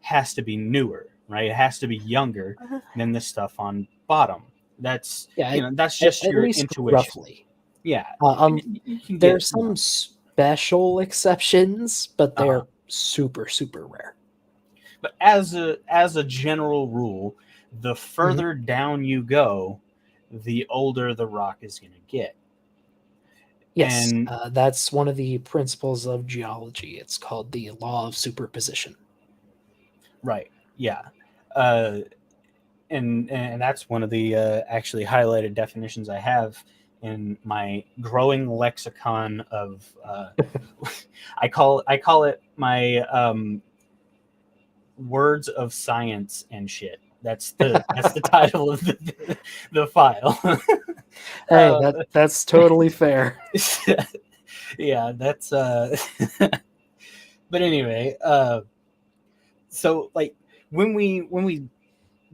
has to be newer, right? It has to be younger Uh, than the stuff on bottom. That's yeah, that's just at your least intuition. roughly. Yeah, you can There are get some special exceptions, but uh-huh. they're super, super rare. But as a general rule, the Mhm. further down you go, the older the rock is going to get. Yes, And that's one of the principles of geology. It's called the law of superposition. right, yeah, uh, and that's one of the actually highlighted definitions I have in my growing lexicon of I call it my words of science and shit. That's the title of the file. Hey, uh, that's totally fair. yeah, that's but anyway, so like when we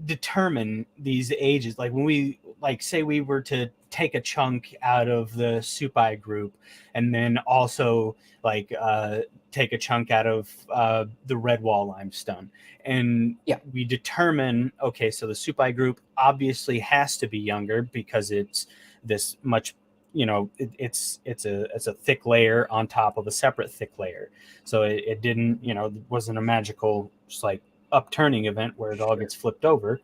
determine these ages, like when we like say we were to take a chunk out of the supai group and then also like take a chunk out of the red wall limestone, and Yeah, we determine, okay, so the supai group obviously has to be younger because it's this much, it's a thick layer on top of a separate thick layer, so it didn't, wasn't a magical just like upturning event where it all sure. gets flipped over.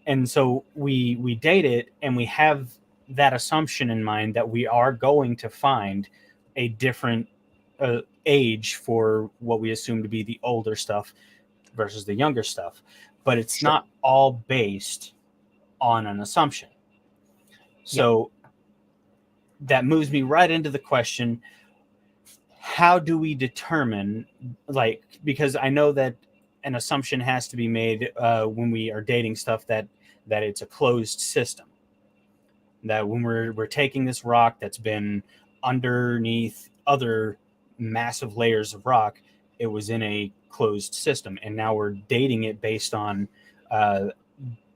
And so we date it and we have that assumption in mind that we are going to find a different age for what we assume to be the older stuff versus the younger stuff, but it's Sure. not all based on an assumption. Yeah. So that moves me right into the question, how do we determine, like, because I know that an assumption has to be made when we are dating stuff that it's a closed system, that when we're taking this rock that's been underneath other massive layers of rock, it was in a closed system, and now we're dating it based on uh,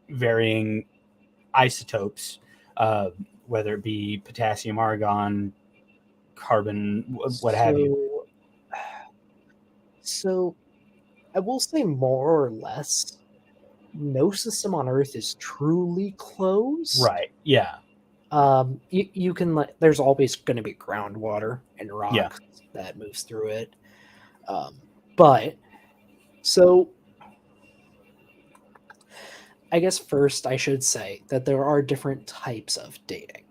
varying isotopes, uh, whether it be potassium, argon, carbon, what have you. So, so I will say more or less, no system on Earth is truly closed. Right. Yeah. You can there's always going to be groundwater and Yeah. rock that moves through it. Um, but so I guess first I should say that there are different types of dating.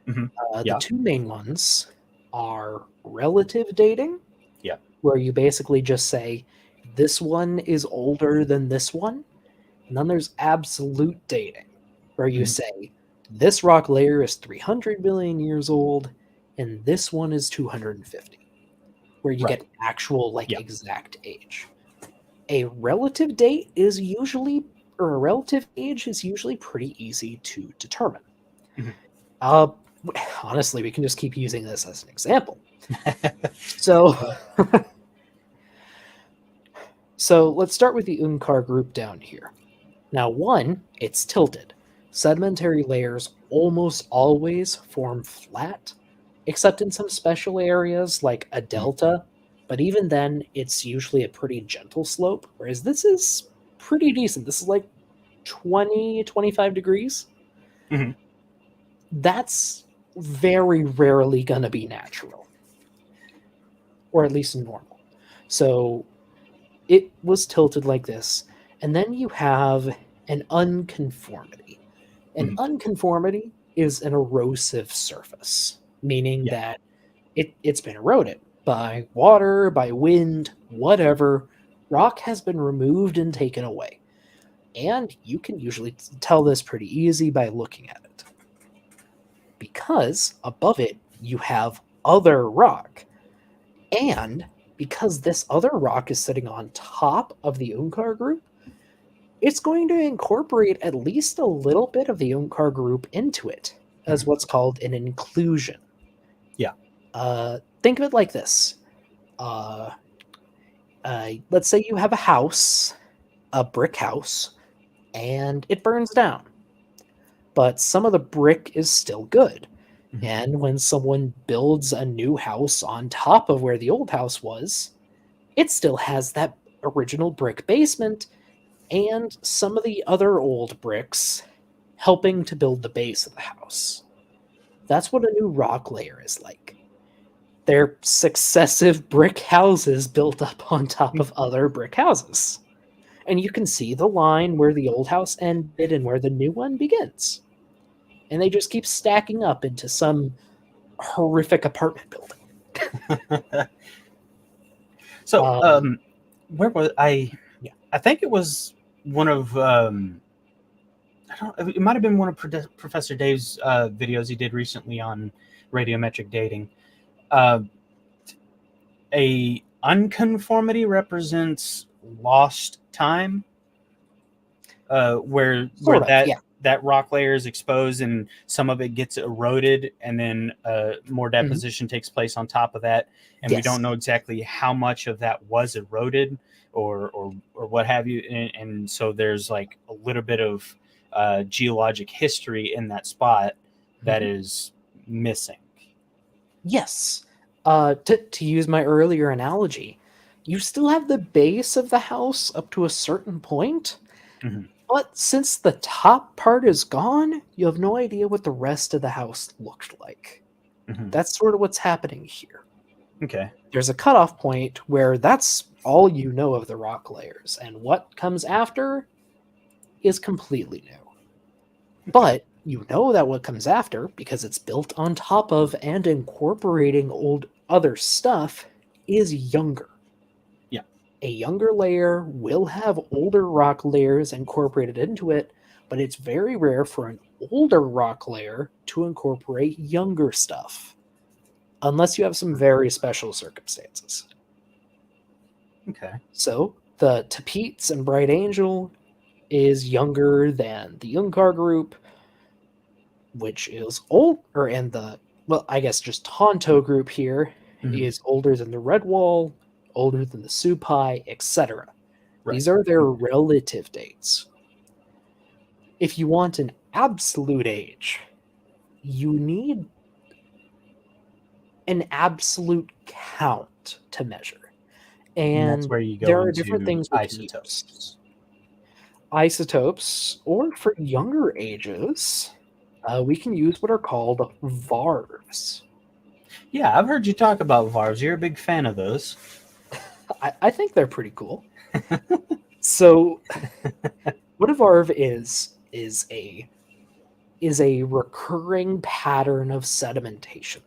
Hmm. The Yeah. two main ones are relative dating, Yeah. where you basically just say this one is older than this one. And then there's absolute dating, where you Hmm. say this rock layer is 300 billion years old and this one is 250. where you Right. get actual like Yeah. exact age. A relative date is usually, or a relative age is usually pretty easy to determine. Mhm. Uh, honestly, we can just keep using this as an example. So, so let's start with the Unkar group down here. Now, one, it's tilted. Sedimentary layers almost always form flat, except in some special areas like a Mhm. delta, but even then, it's usually a pretty gentle slope, whereas this is pretty decent. This is like 20, 25 degrees. Mhm. That's very rarely going to be natural, or at least normal. So it was tilted like this. And then you have an unconformity. An Mhm. unconformity is an erosive surface, meaning Yeah. that it's been eroded by water, by wind, whatever. Rock has been removed and taken away. And you can usually tell this pretty easy by looking at it. Because above it, you have other rock. And because this other rock is sitting on top of the Unkar group, it's going to incorporate at least a little bit of the Unkar group into it as Mhm. what's called an inclusion. Yeah. Think of it like this. Uh, let's say you have a house, a brick house, and it burns down, but some of the brick is still good. Mhm. And when someone builds a new house on top of where the old house was, it still has that original brick basement and some of the other old bricks helping to build the base of the house. That's what a new rock layer is like. They're successive brick houses built up on top of other brick houses. And you can see the line where the old house ended and where the new one begins. And they just keep stacking up into some horrific apartment building. So, Um, where was I? yeah. I think it was one of I don't. It might have been one of Professor Dave's videos he did recently on radiometric dating. Uh, a unconformity represents lost time, where Sort of, that yeah. that rock layer is exposed and some of it gets eroded, and then more Mhm. deposition takes place on top of that, and we Yes. don't know exactly how much of that was eroded or what have you, and so there's like a little bit of geologic history in that spot that Mhm. is missing. Yes. To use my earlier analogy, you still have the base of the house up to a certain point, Mhm. but since the top part is gone, you have no idea what the rest of the house looked like. Mhm. That's sort of what's happening here. Okay. There's a cutoff point where that's all you know of the rock layers, and what comes after is completely new. Okay. But you know that what comes after, because it's built on top of and incorporating old other stuff, is younger. Yeah. A younger layer will have older rock layers incorporated into it, but it's very rare for an older rock layer to incorporate younger stuff, unless you have some very special circumstances. Okay. So the Tapeats and Bright Angel is younger than the Unkar group, which is old, or and the, well, I guess just Tonto group here Mhm. is older than the Redwall, older than the Supai, etc. Right. These are their Okay. relative dates. If you want an absolute age, you need an absolute count to measure. And that's And where you there go are different into things we can isotopes. use. Isotopes, or for younger ages, we can use what are called VARVs. Yeah, I've heard you talk about VARs. You're a big fan of those. I think they're pretty cool. So, what a VARV is a recurring pattern of sedimentation.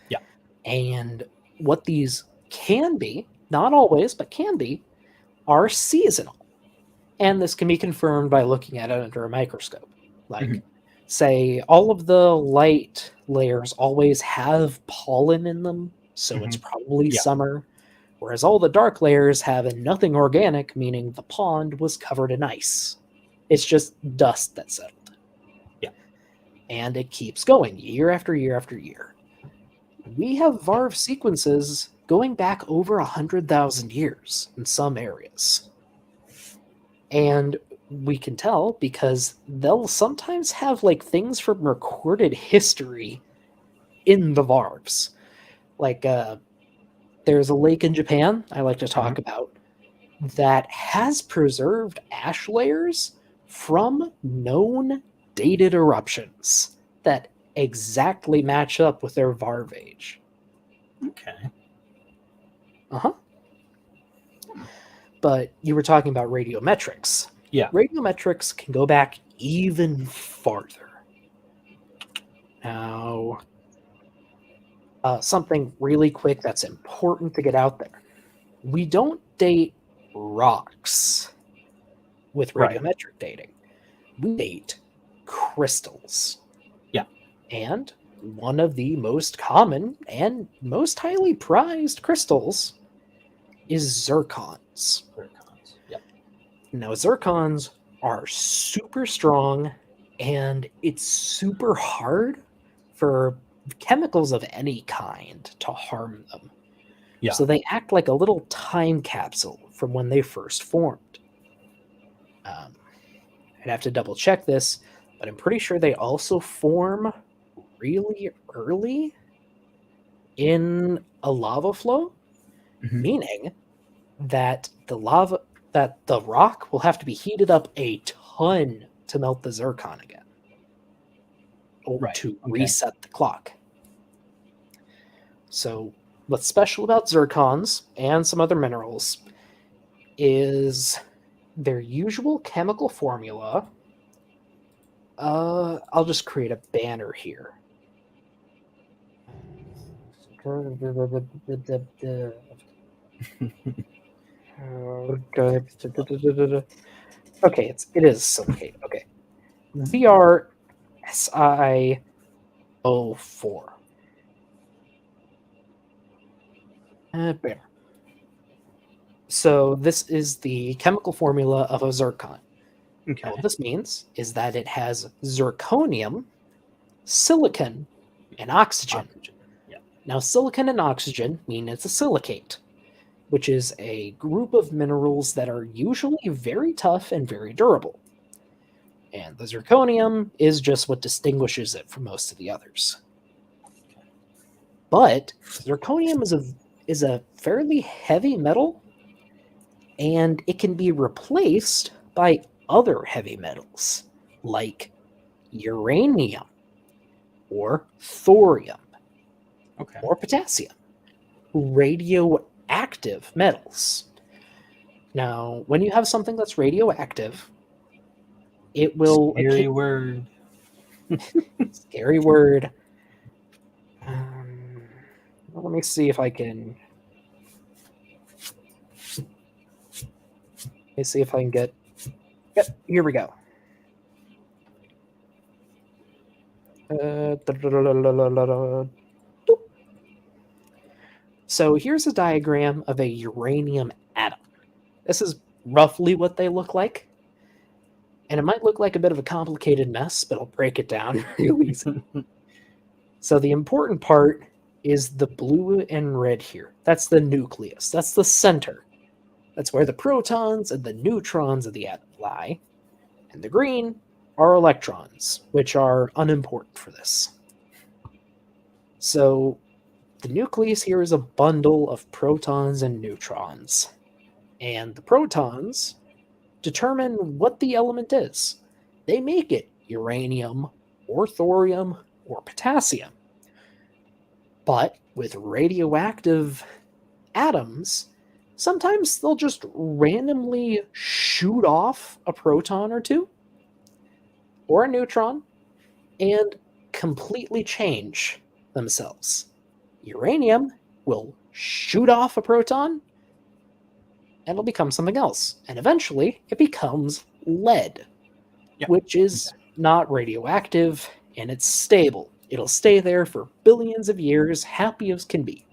Yeah. And what these can be, not always, but can be, are seasonal. And this can be confirmed by looking at it under a microscope. Mhm. Like, say, all of the light layers always have pollen in them, so it's Mhm. probably Yeah. summer. Whereas all the dark layers have nothing organic, meaning the pond was covered in ice. It's just dust that settled. Yeah. And it keeps going year after year after year. We have Varv sequences going back over 100,000 years in some areas. And we can tell because they'll sometimes have like things from recorded history in the Varvs. Like there's a lake in Japan I like to talk about that has preserved ash layers from known dated eruptions that exactly match up with their Varv age. Okay. Uh-huh. But you were talking about radiometrics. Yeah. Radiometrics can go back even farther. Now, something really quick that's important to get out there. We don't date rocks with radiometric dating. We date crystals. Yeah. And one of the most common and most highly prized crystals is zircons. Yep. Now, zircons are super strong, and it's super hard for chemicals of any kind to harm them. Yeah. So they act like a little time capsule from when they first formed. I'd have to double check this, but I'm pretty sure they also form really early in a lava flow, meaning that the rock will have to be heated up a ton to melt the zircon again, or to reset the clock. So what's special about zircons and some other minerals is their usual chemical formula. I'll just create a banner here. Okay, it is silicate. Okay. VRSI04. Banner. So this is the chemical formula of a zircon. Okay. Now, what this means is that it has zirconium, silicon, and oxygen. Yeah. Now, silicon and oxygen mean it's a silicate, which is a group of minerals that are usually very tough and very durable. And the zirconium is just what distinguishes it from most of the others. But zirconium is a fairly heavy metal, and it can be replaced by other heavy metals like uranium or thorium or potassium, radioactive metals. Now, when you have something that's radioactive, it will... Scary word. Scary word. Let me see if I can... Let me see if I can get... Yep, here we go. So here's a diagram of a uranium atom. This is roughly what they look like. And it might look like a bit of a complicated mess, but I'll break it down real easy. So the important part is the blue and red here. That's the nucleus. That's the center. That's where the protons and the neutrons of the atom lie. And the green are electrons, which are unimportant for this. So the nucleus here is a bundle of protons and neutrons. And the protons determine what the element is. They make it uranium or thorium or potassium. But with radioactive atoms, sometimes they'll just randomly shoot off a proton or two or a neutron and completely change themselves. Uranium will shoot off a proton and it'll become something else. And eventually it becomes lead, which is not radioactive and it's stable. It'll stay there for billions of years, happy as can be.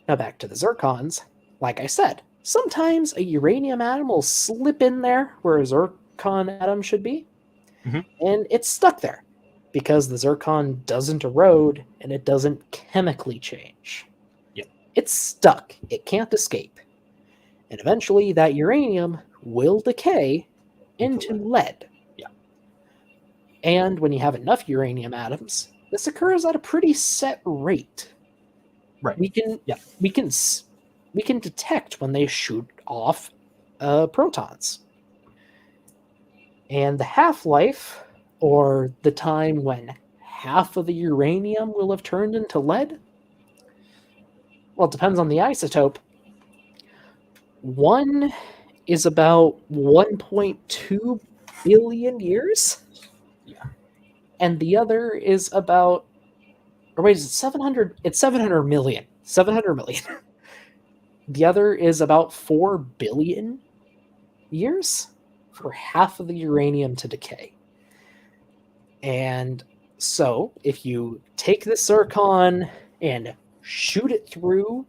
Now back to the zircons. Like I said, sometimes a uranium atom will slip in there where a zircon atom should be, Mhm. and it's stuck there because the zircon doesn't erode and it doesn't chemically change. Yeah. It's stuck. It can't escape. And eventually that uranium will decay into lead. Yeah. And when you have enough uranium atoms, this occurs at a pretty set rate. Right. We can Yeah. we can detect when they shoot off protons. And the half-life, or the time when half of the uranium will have turned into lead, well, it depends on the isotope. One is about 1.2 billion years. Yeah. And the other is about, or wait, is it 700? It's 700 million. 700 million. The other is about 4 billion years for half of the uranium to decay. And so, if you take the zircon and shoot it through,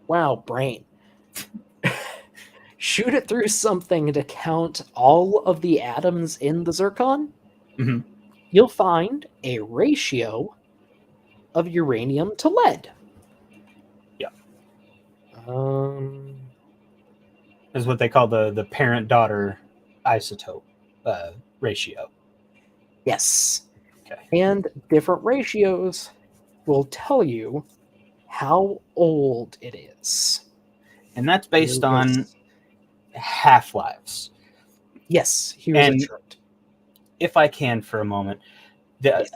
wow, brain. Shoot it through something to count all of the atoms in the zircon, Mhm. you'll find a ratio of uranium to lead. Yeah. Um, Is what they call the parent-daughter isotope ratio. yes. Okay. And different ratios will tell you how old it is. And that's based on half-lives. Yes, here's And a chart. if I can for a moment, Yes.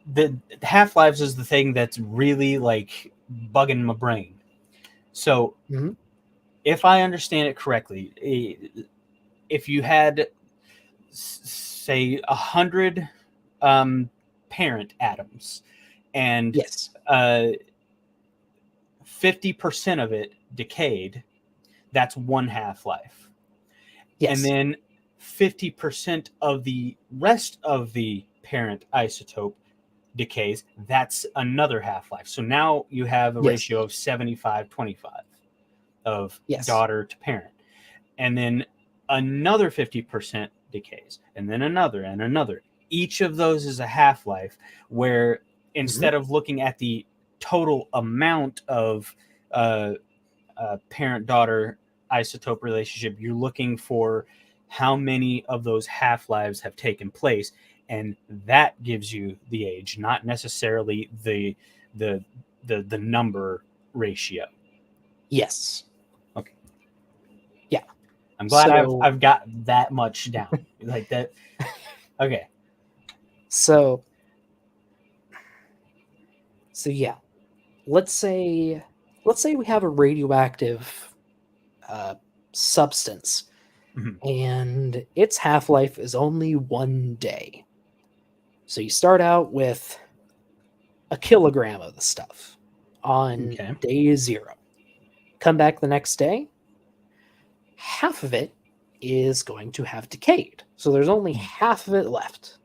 the half-lives is the thing that's really like bugging my brain. So Mhm. if I understand it correctly, if you had say 100 parent atoms and Yes. 50% of it decayed, that's one half-life. Yes. And then 50% of the rest of the parent isotope decays, that's another half-life. So now you have a Yes. ratio of 75-25 of Yes. daughter to parent. And then another 50% decays, and then another and another. Each of those is a half-life where instead of looking at the total amount of parent-daughter isotope relationship, you're looking for how many of those half-lives have taken place, and that gives you the age, not necessarily the number ratio. Yes. Okay. Yeah. I'm glad So- I've got that much down. Like that. Okay. So yeah, let's say we have a radioactive substance, Mhm. and its half-life is only 1 day. So you start out with a kilogram of the stuff on Okay. day 0. Come back the next day, half of it is going to have decayed. So there's only half of it left.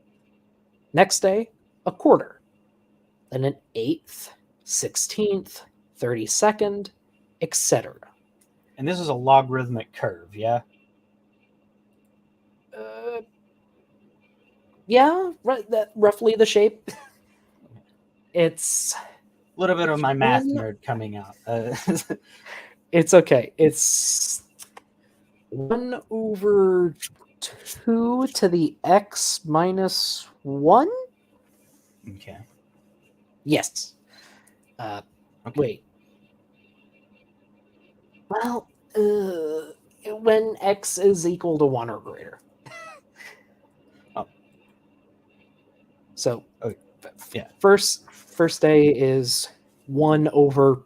Next day, a quarter. Then an 1/8, 16th, 32nd, etc. And this is a logarithmic curve, yeah? Yeah, roughly the shape. It's A little bit of my math one- nerd coming out. It's okay. It's 1/2 to the x minus 1? Okay. Yes. Okay. Wait. Well, when x is equal to 1 or greater. Oh. So, Okay. Yeah. First day is 1/0.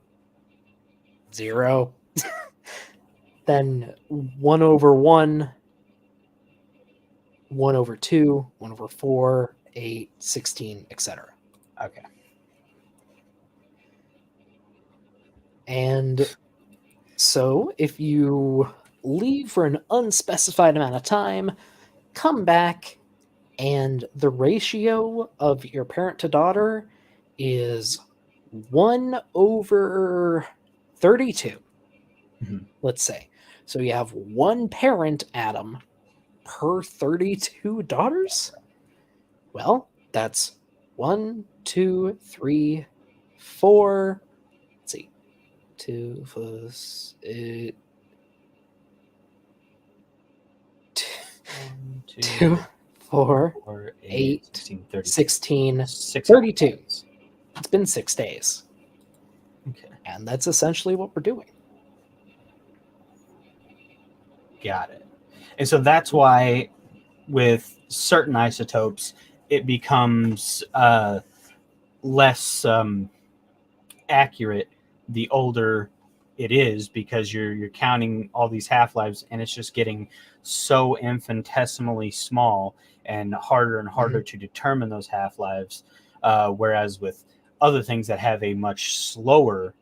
Then 1/1, 1/2, 1/4, 8, 16, etc. Okay. And so if you leave for an unspecified amount of time, come back, and the ratio of your parent to daughter is 1/32, Mhm. let's say. So you have one parent atom per 32 daughters? Well, that's 1, 2, 3, 4. Let's see. 2 plus 8. 1, 2, 2, 4, 4, 8, 8, 16, 32. 16, 6 32. days. It's been 6 days. Okay. And that's essentially what we're doing. Got it. And so that's why with certain isotopes, it becomes less accurate the older it is, because you're counting all these half-lives and it's just getting so infinitesimally small and harder to determine those half-lives, whereas with other things that have a much slower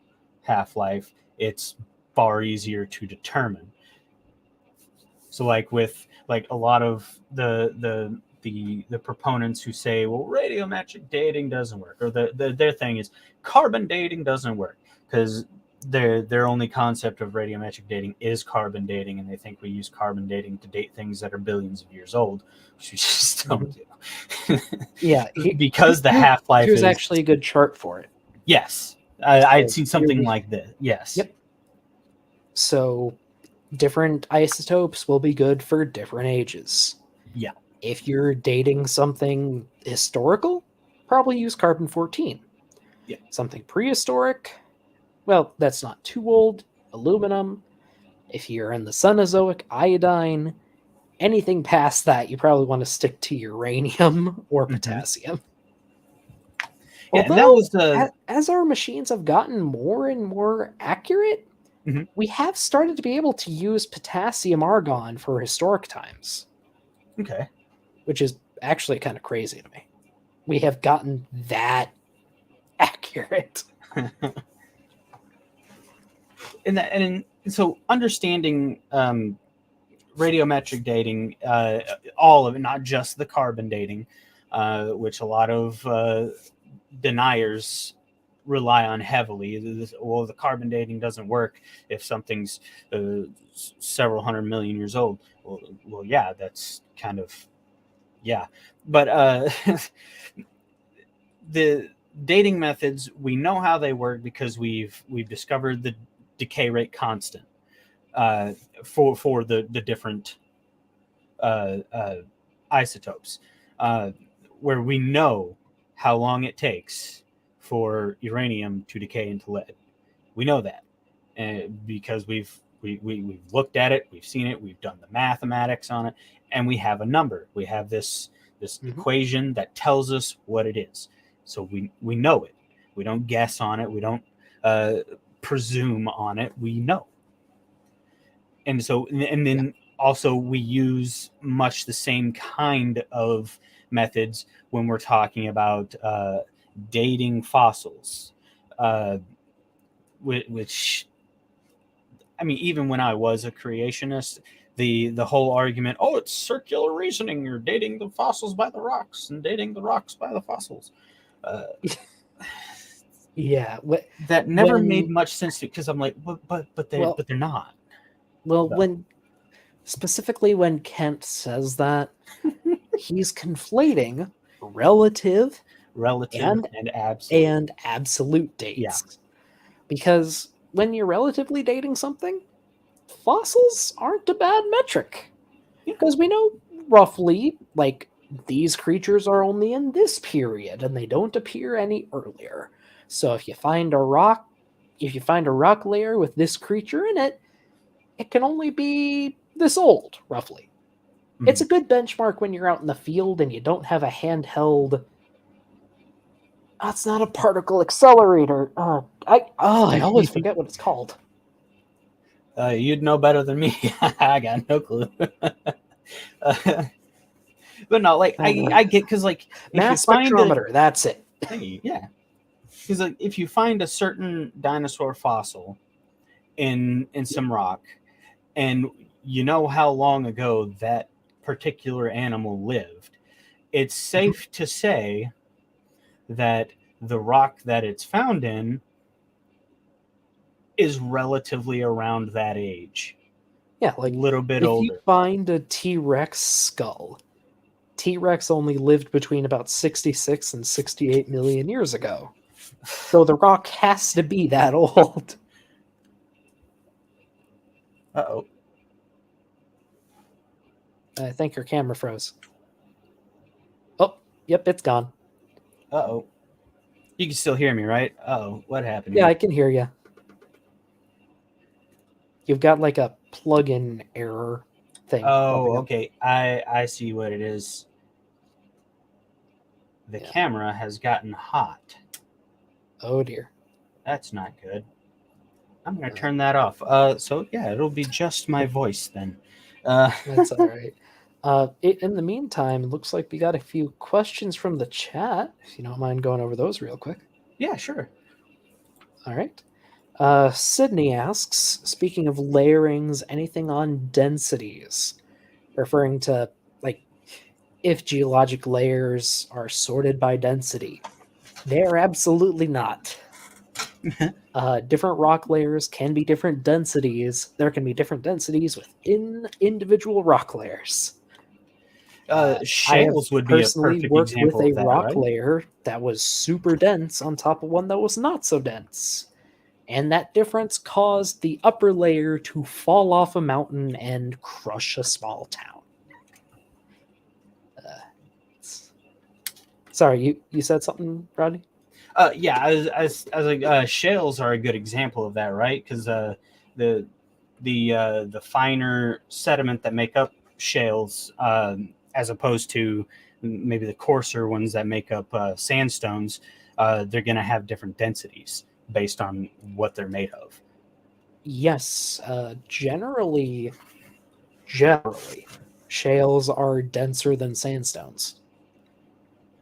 half-life, it's far easier to determine. So like with like a lot of the proponents who say, well, radiometric dating doesn't work, or their thing is carbon dating doesn't work, because their only concept of radiometric dating is carbon dating, and they think we use carbon dating to date things that are billions of years old, which we just don't do. Yeah. Because the half-life Here's is actually a good chart for it. yes. I'd So seen here something we- like this. Yes. Yep. So different isotopes will be good for different ages. Yeah. If you're dating something historical, probably use carbon 14. Yeah. Something prehistoric, well, that's not too old, aluminum. If you're in the Cenozoic, iodine. Anything past that, you probably want to stick to uranium or Mm-hmm. potassium. Yeah, and that Although, was the as our machines have gotten more and more accurate, Mhm. we have started to be able to use potassium argon for historic times, Okay. which is actually kind of crazy to me. We have gotten that accurate. And so understanding radiometric dating, all of it, not just the carbon dating, which a lot of deniers rely on heavily. Well, the carbon dating doesn't work if something's several 100 million years old. Well, yeah, that's kind of yeah, but the dating methods, we know how they work because we've discovered the decay rate constant uh, for the different uh, uh, isotopes, uh, where we know how long it takes for uranium to decay into lead. We know that, because we've looked at it, we've seen it, we've done the mathematics on it, and we have a number. We have this equation that tells us what it is. So we know it. We don't guess on it. We don't uh, presume on it. We know. And so and Yeah. then also we use much the same kind of methods when we're talking about dating fossils, uh, which I mean, even when I was a creationist, the whole argument, oh, it's circular reasoning. You're dating the fossils by the rocks and dating the rocks by the fossils. Uh, Yeah. that never made When much sense to me, because I'm like, but well, they're not. Though. when specifically when Kent says that, he's conflating relative Relative and and absolute. absolute Yeah. dates. Because when you're relatively dating something, fossils aren't a bad metric. Yeah. Because we know roughly, like, these creatures are only in this period and they don't appear any earlier. So if you find a rock layer with this creature in it, it can only be this old, roughly. It's Mhm. a good benchmark when you're out in the field and you don't have a handheld. Oh, it's not a particle accelerator. I always forget what it's called. You'd know better than me. I got no clue. But no, like I get, because like if you Mass find a spectrometer. That's it. hey, yeah, because like if you find a certain dinosaur fossil in some rock, and you know how long ago that particular animal lived, it's Mhm. safe to say that the rock that it's found in is relatively around that age. Yeah, A like little bit if you older. find a T-Rex skull, T-Rex only lived between about 66 and 68 million years ago. So the rock has to be that old. Uh-oh. I think her camera froze. Oh, yep, it's gone. Uh-oh. You can still hear me, right? Uh-oh. What happened Yeah, here? I can hear you. You've got like a plug-in error thing Oh, popping up. okay. I see what it is. The Yeah. camera has gotten hot. Oh dear. That's not good. I'm gonna Uh, turn that off. So yeah, it'll be just my voice then. that's all right. In the meantime, it looks like we got a few questions from the chat. If you don't mind going over those real quick. Yeah, sure. All right. Sydney asks, speaking of layerings, anything on densities? Referring to like if geologic layers are sorted by density. They are absolutely not. Different rock layers can be different densities. There can be different densities within individual rock layers. I have Shales would be a personally perfect worked with example a of that, rock right? layer that was super dense on top of one that was not so dense. And that difference caused the upper layer to fall off a mountain and crush a small town. Sorry, you said something, Rodney? Yeah, as like shales are a good example of that, right? Because the the finer sediment that make up shales, as opposed to maybe the coarser ones that make up sandstones, they're going to have different densities based on what they're made of. Yes, generally, shales are denser than sandstones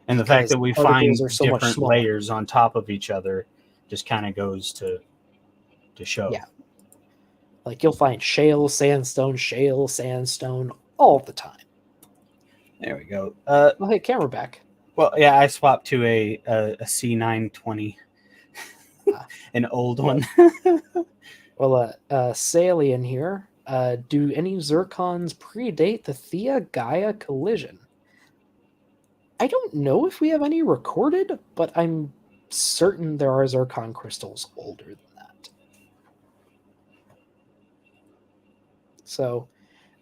And the fact because that we particles find are so much different smaller. layers on top of each other just kind of goes to show. Yeah, like you'll find shale, sandstone all the time. There we go. Oh, hey, camera back. Well, yeah, I swapped to a C920, Ah, an old well, one. Salian here. Do any zircons predate the Theia Gaia collision? I don't know if we have any recorded, but I'm certain there are zircon crystals older than that. So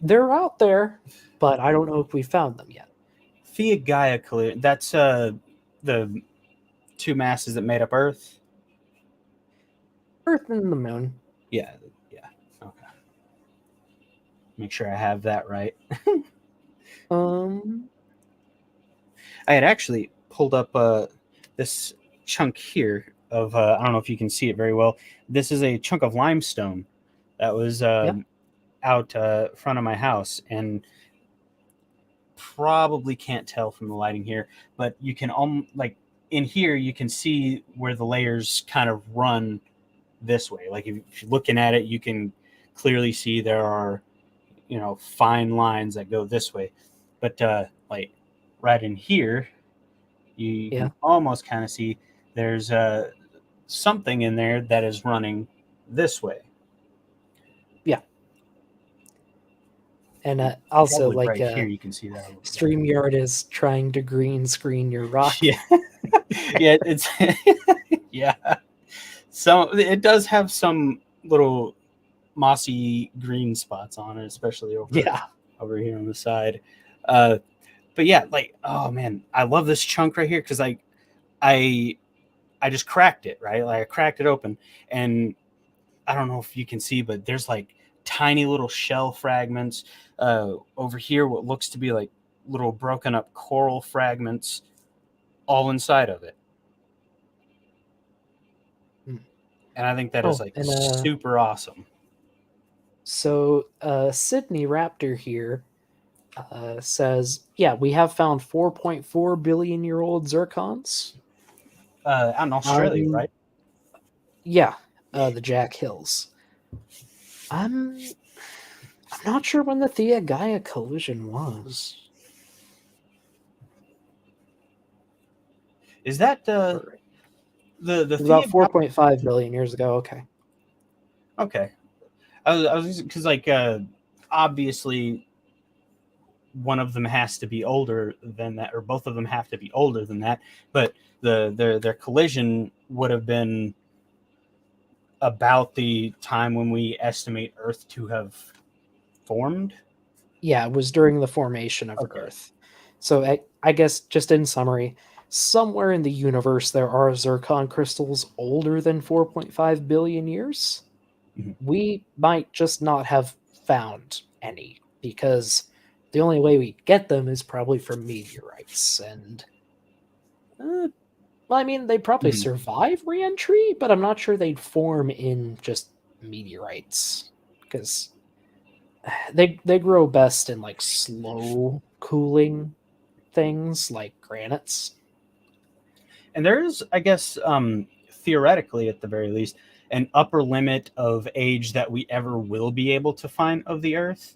they're out there, but I don't know if we found them yet. Theia Gaia collision. That's the two masses that made up Earth. Earth and the moon. Yeah, yeah. Okay. Make sure I have that right. Um, I had actually pulled up this chunk here of I don't know if you can see it very well. This is a chunk of limestone that was yeah, out front of my house, and probably can't tell from the lighting here, but you can like in here you can see where the layers kind of run this way. Like if you're looking at it, you can clearly see there are fine lines that go this way, but like right in here you yeah, can almost kind of see there's something in there that is running this way. yeah. And also, Probably like, right here you can see that a little better. StreamYard is trying to green screen your rock. Yeah. Yeah, it's yeah. So it does have some little mossy green spots on it, especially Yeah, over here on the side. Uh, but yeah, like oh man, I love this chunk right here because I I just cracked it right, like I cracked it open, and I don't know if you can see, but there's like tiny little shell fragments over here. What looks to be like little broken up coral fragments all inside of it. Mm. And I think that is Oh, like and super awesome. so Sydney Raptor here says, yeah, we have found 4.4 billion year old zircons. Out in Australia, right? Yeah, the Jack Hills. I'm not sure when the Theia Gaia collision was. Is that Or- the It was thing about about 4.5 billion years ago. Okay. okay, I was because obviously one of them has to be older than that, or both of them have to be older than that. But their collision would have been about the time when we estimate Earth to have formed. Yeah, it was during the formation of Okay. Earth. So I guess just in summary, somewhere in the universe there are zircon crystals older than 4.5 billion years. Mhm. We might just not have found any because the only way we get them is probably from meteorites. And well, I mean, they'd probably Mhm. survive re-entry, but I'm not sure they'd form in just meteorites because they grow best in like slow cooling things like granites. And there is, I guess, theoretically, at the very least, an upper limit of age that we ever will be able to find of the Earth,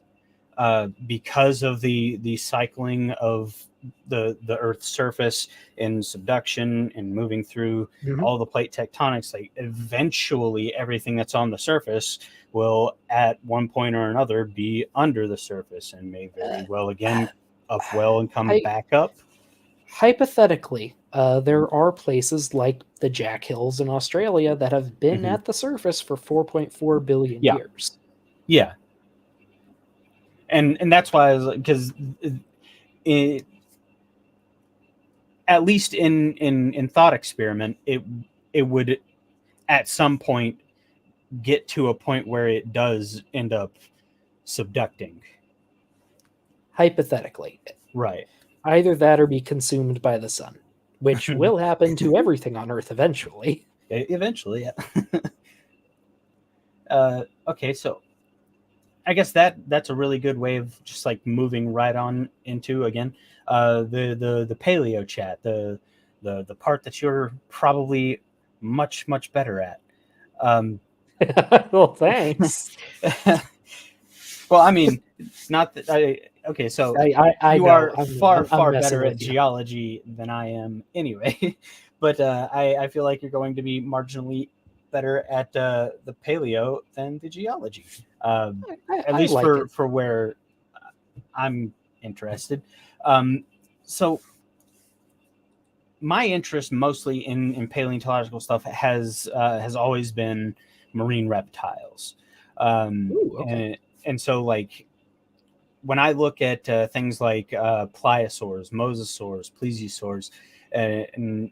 because of the cycling of the Earth's surface in subduction and moving through Mhm. all the plate tectonics. Like eventually, everything that's on the surface will, at one point or another, be under the surface and may very well again upwell and come I back up. hypothetically, there are places like the Jack Hills in Australia that have been Hmm. at the surface for 4.4 billion Yeah, years. yeah, and that's why I was because it, at least in thought experiment, it would at some point get to a point where it does end up subducting. Hypothetically, Right. either that or be consumed by the sun, which will happen to everything on Earth eventually. Eventually, yeah. Okay, so I guess that's a really good way of just like moving right on into again the paleo chat, the part that you're probably much better at. Um, Well, thanks. well, I mean, not that I. Okay, so I you know. are I'm, I'm far messing better at with you. geology than I am, anyway. But I feel like you're going to be marginally better at the paleo than the geology, um, at I least like it. for where I'm interested. Um, so my interest mostly in paleontological stuff has always been marine reptiles, Ooh, okay. and so like when I look at things like pliosaurs, mosasaurs, plesiosaurs, and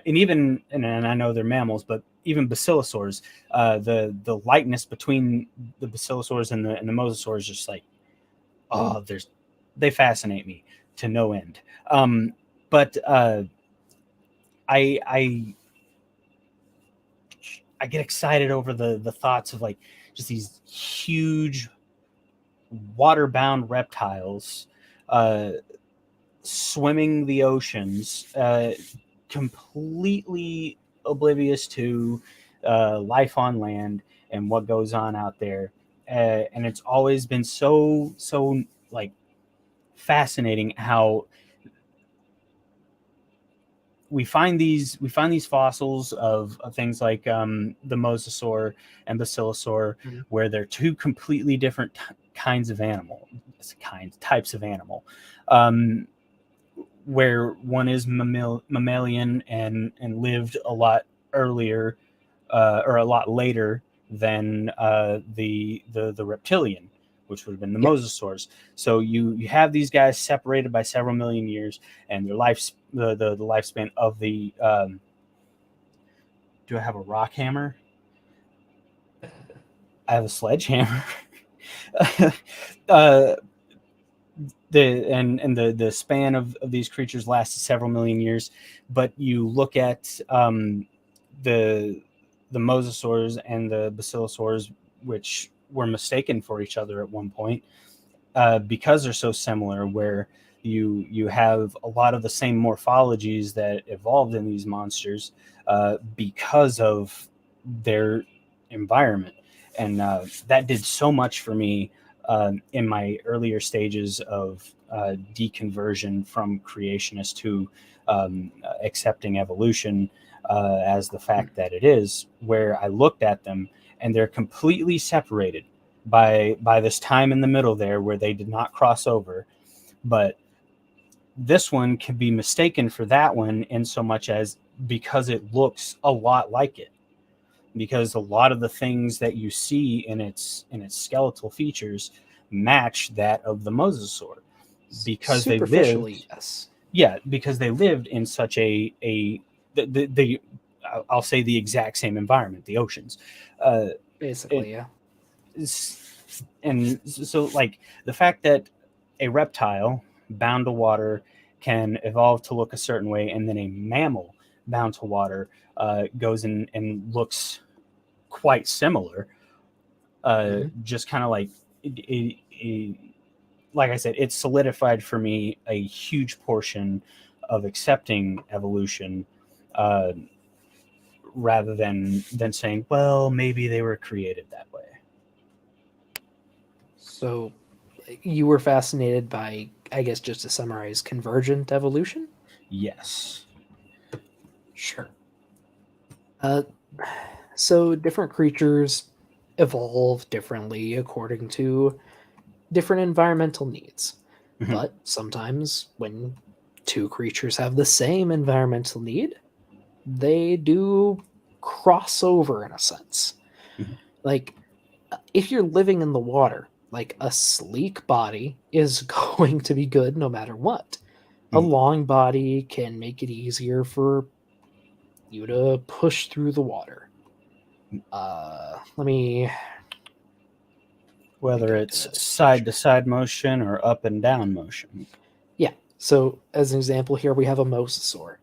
even and I know they're mammals, but even basilosaurs, the likeness between the basilosaurs and the mosasaurs, just like they fascinate me to no end. But I I I get excited over the thoughts of like just these huge water-bound reptiles uh, swimming the oceans, completely oblivious to life on land and what goes on out there. And it's always been so like fascinating how we find these fossils of things like the mosasaur and basilosaur, Mhm. where they're two completely different kinds of animal, types of animal, um, where one is mammalian and lived a lot earlier or a lot later than the reptilian, which would have been the Yep. mosasaurs. So you have these guys separated by several million years, and their life the lifespan of the do I have a rock hammer? I have a sledgehammer. uh, the span of these creatures lasted several million years, but you look at the the mosasaurs and the basilosaurs, which were mistaken for each other at one point, because they're so similar, where you have a lot of the same morphologies that evolved in these monsters because of their environment, and that did so much for me in my earlier stages of deconversion from creationist to accepting evolution. as the fact that it is, where I looked at them and they're completely separated by this time in the middle there where they did not cross over. But this one can be mistaken for that one in so much as because it looks a lot like it, because a lot of the things that you see in its skeletal features match that of the mosasaur, because they Superficially, lived, yes. yeah, because they lived in such a the I'll say the exact same environment, the oceans. uh it, Basically, yeah. and so like the fact that a reptile bound to water can evolve to look a certain way, and then a mammal bound to water goes in and looks quite similar, Hmm. just kind of like like I said, it solidified for me a huge portion of accepting evolution, uh, rather than saying, well, maybe they were created that way. So you were fascinated by, I guess, just to summarize, convergent evolution? Yes. Sure. Uh, so different creatures evolve differently according to different environmental needs. Hmm. But sometimes when two creatures have the same environmental need, they do cross over in a sense. Hmm. Like, if you're living in the water, like a sleek body is going to be good no matter what. A Hmm. long body can make it easier for you to push through the water. Let me Whether think of it's a side to creature. side motion or up and down motion. Yeah. So as an example, here we have a mosasaur.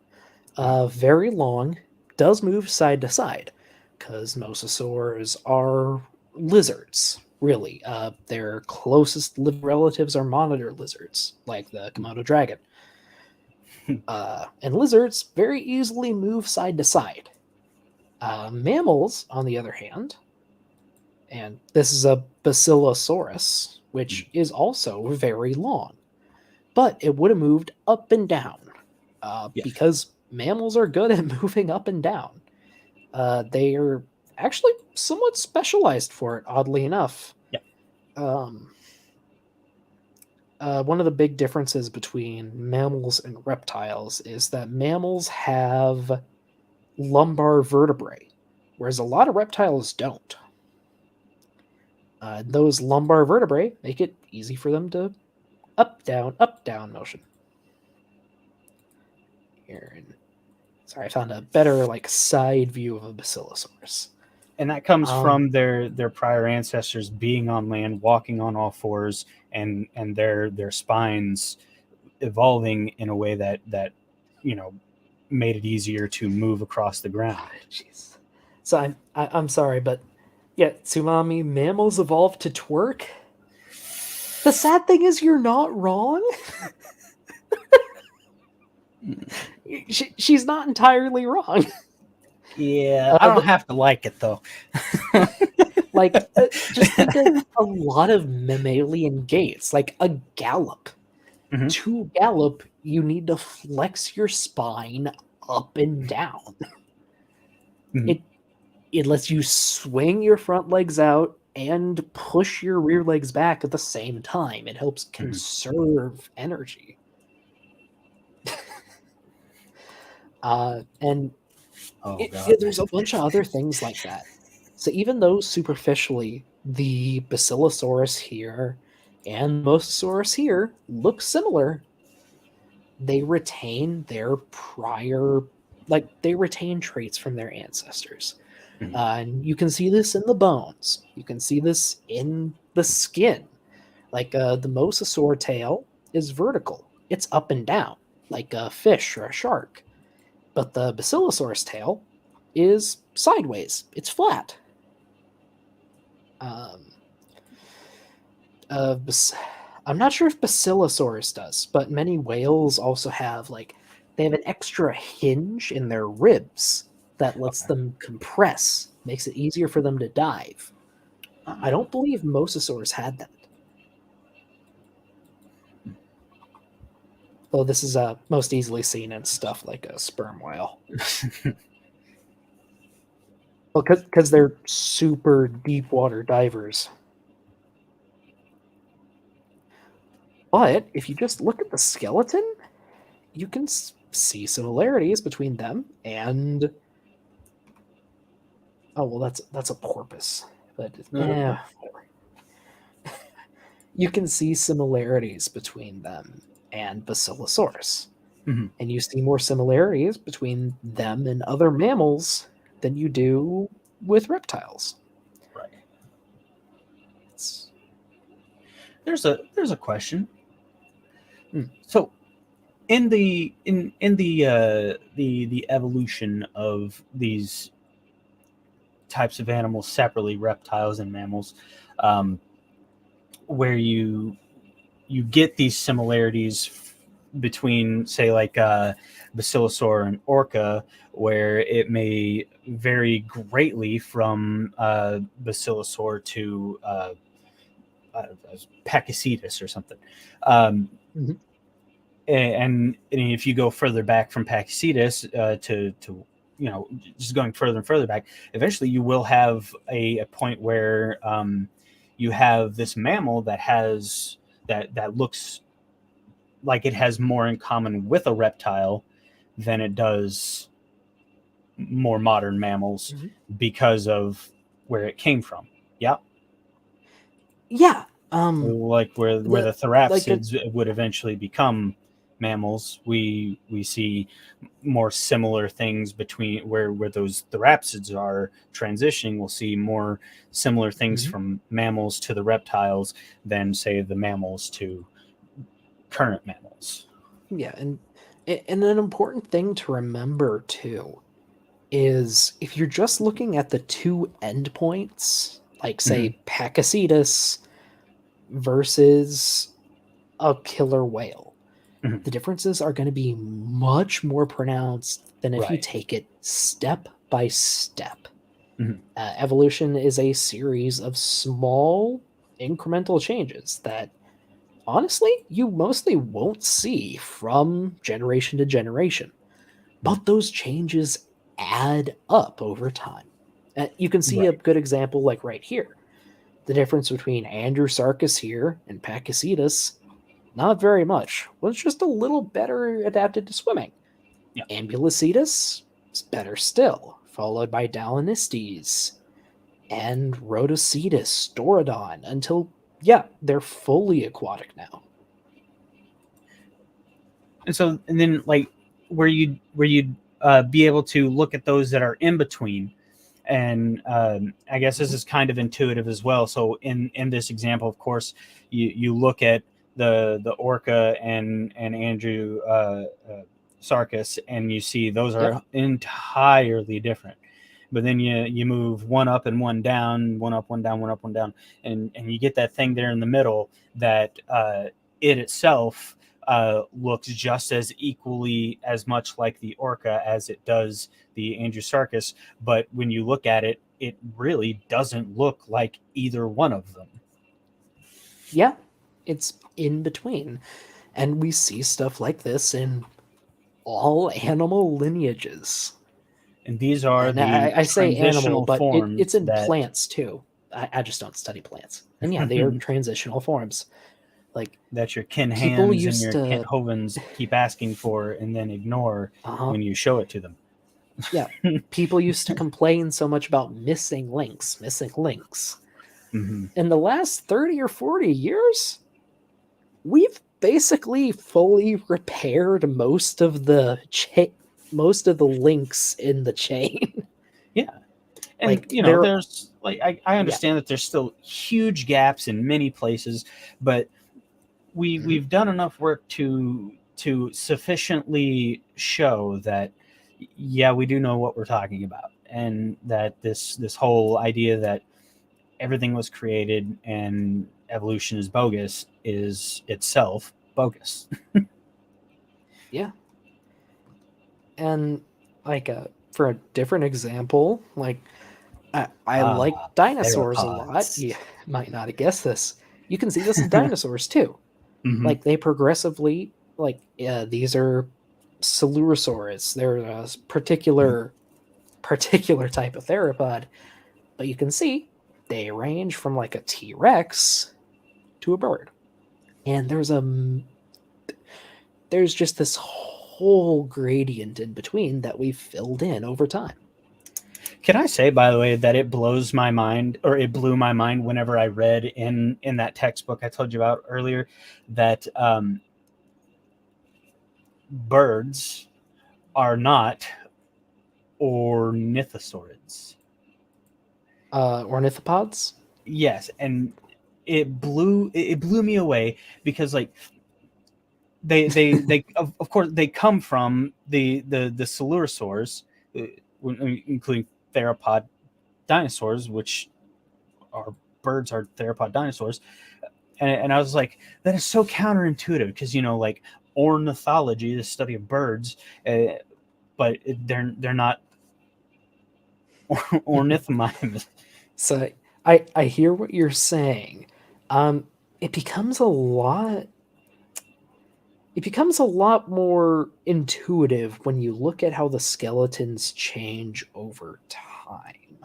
Ah. Very long, does move side to side, because mosasaurs are lizards. Really, their closest living relatives are monitor lizards, like the Komodo dragon. And lizards very easily move side to side. Mammals, on the other hand, and this is a Basilosaurus, which is also very long, but it would have moved up and down Yeah. because mammals are good at moving up and down. They are actually somewhat specialized for it, oddly enough. Yeah. Um, one of the big differences between mammals and reptiles is that mammals have lumbar vertebrae, whereas a lot of reptiles don't. Those lumbar vertebrae make it easy for them to up, down motion. Here, and sorry, I found a better like side view of a Basilosaurus. And that comes Um, from their prior ancestors being on land, walking on all fours, and their spines evolving in a way that you know made it easier to move across the ground. Jeez. So I'm sorry, but yeah, Tsunami, mammals evolved to twerk. The sad thing is, you're not wrong. She's not entirely wrong. Yeah, I don't The, have to like it though. just think of a lot of mammalian gaits, like a gallop. Hmm. To gallop, you need to flex your spine up and down. Hmm. It it lets you swing your front legs out and push your rear legs back at the same time. It helps Hmm. conserve energy. And Oh God. there's a bunch of other things like that. So even though superficially the Basilosaurus here and Mosasaurus here look similar, they retain their prior, like they retain traits from their ancestors. Mhm. And you can see this in the bones. You can see this in the skin. Like the mosasaur tail is vertical, it's up and down, like a fish or a shark. But the basilosaurus tail is sideways, it's flat. Um, bas- I'm not sure if Basilosaurus does, but many whales also have like they have an extra hinge in their ribs that lets Okay. them compress, makes it easier for them to dive. I don't believe mosasaurs had that. Though this is most easily seen in stuff like a sperm whale. Well, because they're super deep water divers. But if you just look at the skeleton, you can see similarities between them and oh well, that's a porpoise, but Uh, you can see similarities between them and Basilosaurus, mhm. and you see more similarities between them and other mammals than you do with reptiles. Right. It's, There's a question. hmm, So in the evolution of these types of animals separately, reptiles and mammals, um, where you get these similarities between, say, like basilosaur and orca, where it may vary greatly from basilosaur to uh, Pakicetus or something. Um, mhm, and if you go further back from Pakicetus to just going further and further back, eventually you will have a point where you have this mammal that looks like it has more in common with a reptile than it does more modern mammals mhm. because of where it came from. Yeah, Yeah. like where The the like a therapsids would eventually become mammals, we see more similar things between where those therapsids are transitioning. We'll see more similar things mhm. from mammals to the reptiles than, say, the mammals to current mammals. Yeah, and an important thing to remember too is if you're just looking at the two endpoints, like Hmm. say Pakicetus versus a killer whale, Hmm. the differences are going to be much more pronounced than if you Right. take it step by step. Hmm. Evolution is a series of small incremental changes that honestly you mostly won't see from generation to generation. But those changes add up over time. You can see a Right. good example like right here. The difference between Andrewsarchus here and Pakicetus, not very much, was just a little better adapted to swimming. Yeah. Ambulocetus is better still, followed by Dalanistes and Rhodocetus, Dorodon, until, yeah, they're fully aquatic now. And then, like, where you be able to look at those that are in between, and I guess this Mhm. is kind of intuitive as well. So in this example, of course, you look at the orca and Andrew Sarkis, and you see those Yep. are entirely different. But then you move one up and one down, one up, one down, one up, one down, and you get that thing there in the middle that it itself looks just as equally as much like the orca as it does the Andrewsarchus, but when you look at it, it really doesn't look like either one of them. Yeah. It's in between. And we see stuff like this in all animal lineages. And these are And the I say animal, transitional but it's forms in that plants too. I just don't study plants. And yeah, they are transitional forms. Like that your Ken people Hams and used your Kent to, Hovens keep asking for and then ignore uh-huh, when you show it to them. yeah, people used to complain so much about missing links. Hmm. In the last 30 or 40 years, we've basically fully repaired most of the links in the chain. Yeah. And Like there, there's like I yeah. understand that there's still huge gaps in many places, but Mhm. we've done enough work to sufficiently show that yeah, we do know what we're talking about, and that this whole idea that everything was created and evolution is bogus is itself bogus. Yeah. And like for a different example, like I like Ah, dinosaurs a lot. theropods. You might not have guessed this. You can see this in dinosaurs too. Hmm. Like they progressively, like these are Coelurosaurus. They're a particular particular type of theropod, but you can see they range from like a T-Rex to a bird. And there's just this whole gradient in between that we've filled in over time. Can I say, by the way, that it blows my mind, or it blew my mind whenever I read in that textbook I told you about earlier, that birds are not ornithosaurids. Ornithopods? Yes, and it blew me away because like they of course they come from the coelurosaurs, uh, including theropod dinosaurs, which are birds are theropod dinosaurs, and I was like, that is so counterintuitive because like ornithology, the study of birds, but they're not ornithomimes. So I hear what you're saying. It becomes a lot. It becomes a lot more intuitive when you look at how the skeletons change over time.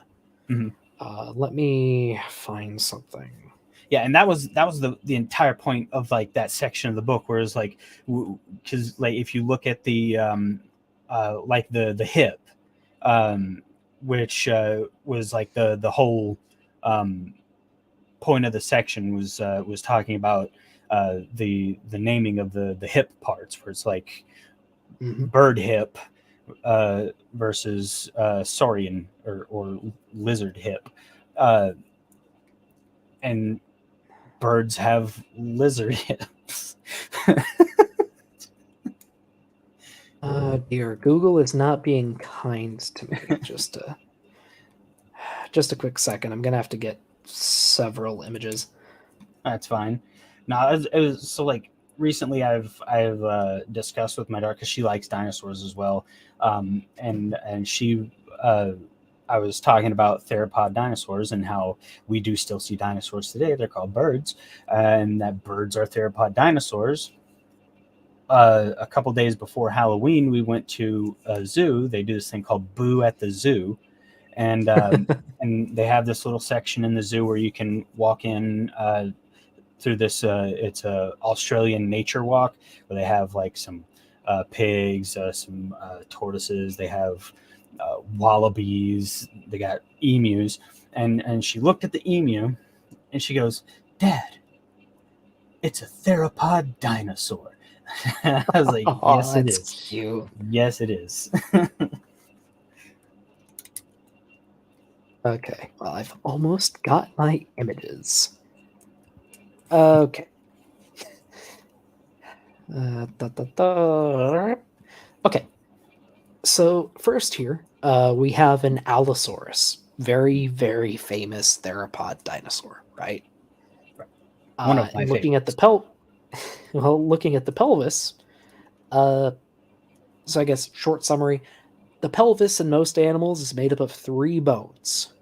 Mm-hmm. Let me find something. Yeah, and that was the entire point of like that section of the book, where it's like, because like if you look at the like the hip, which was like the whole point of the section was talking about the naming of the hip parts, where it's like bird hip versus saurian or lizard hip, and birds have lizard hips. Dear, Google is not being kind to me. just a quick second. I'm gonna have to get several images. That's fine. No, it was so like recently I've discussed with my daughter, because she likes dinosaurs as well, and she I was talking about theropod dinosaurs and how we do still see dinosaurs today. They're called birds, and that birds are theropod dinosaurs. A couple days before Halloween, we went to a zoo. They do this thing called Boo at the Zoo, and and they have this little section in the zoo where you can walk in through this. It's a Australian nature walk where they have like some pigs, some tortoises. They have wallabies. They got emus, and she looked at the emu, and she goes, "Dad, it's a theropod dinosaur." I was like, "Yes, it That's is. cute. Yes, it is." Okay, well, I've almost got my images. Okay. Okay. So first here, we have an Allosaurus, very very famous theropod dinosaur, right? One of my And looking at the favorites. looking at the pelvis, so I guess short summary, the pelvis in most animals is made up of three bones.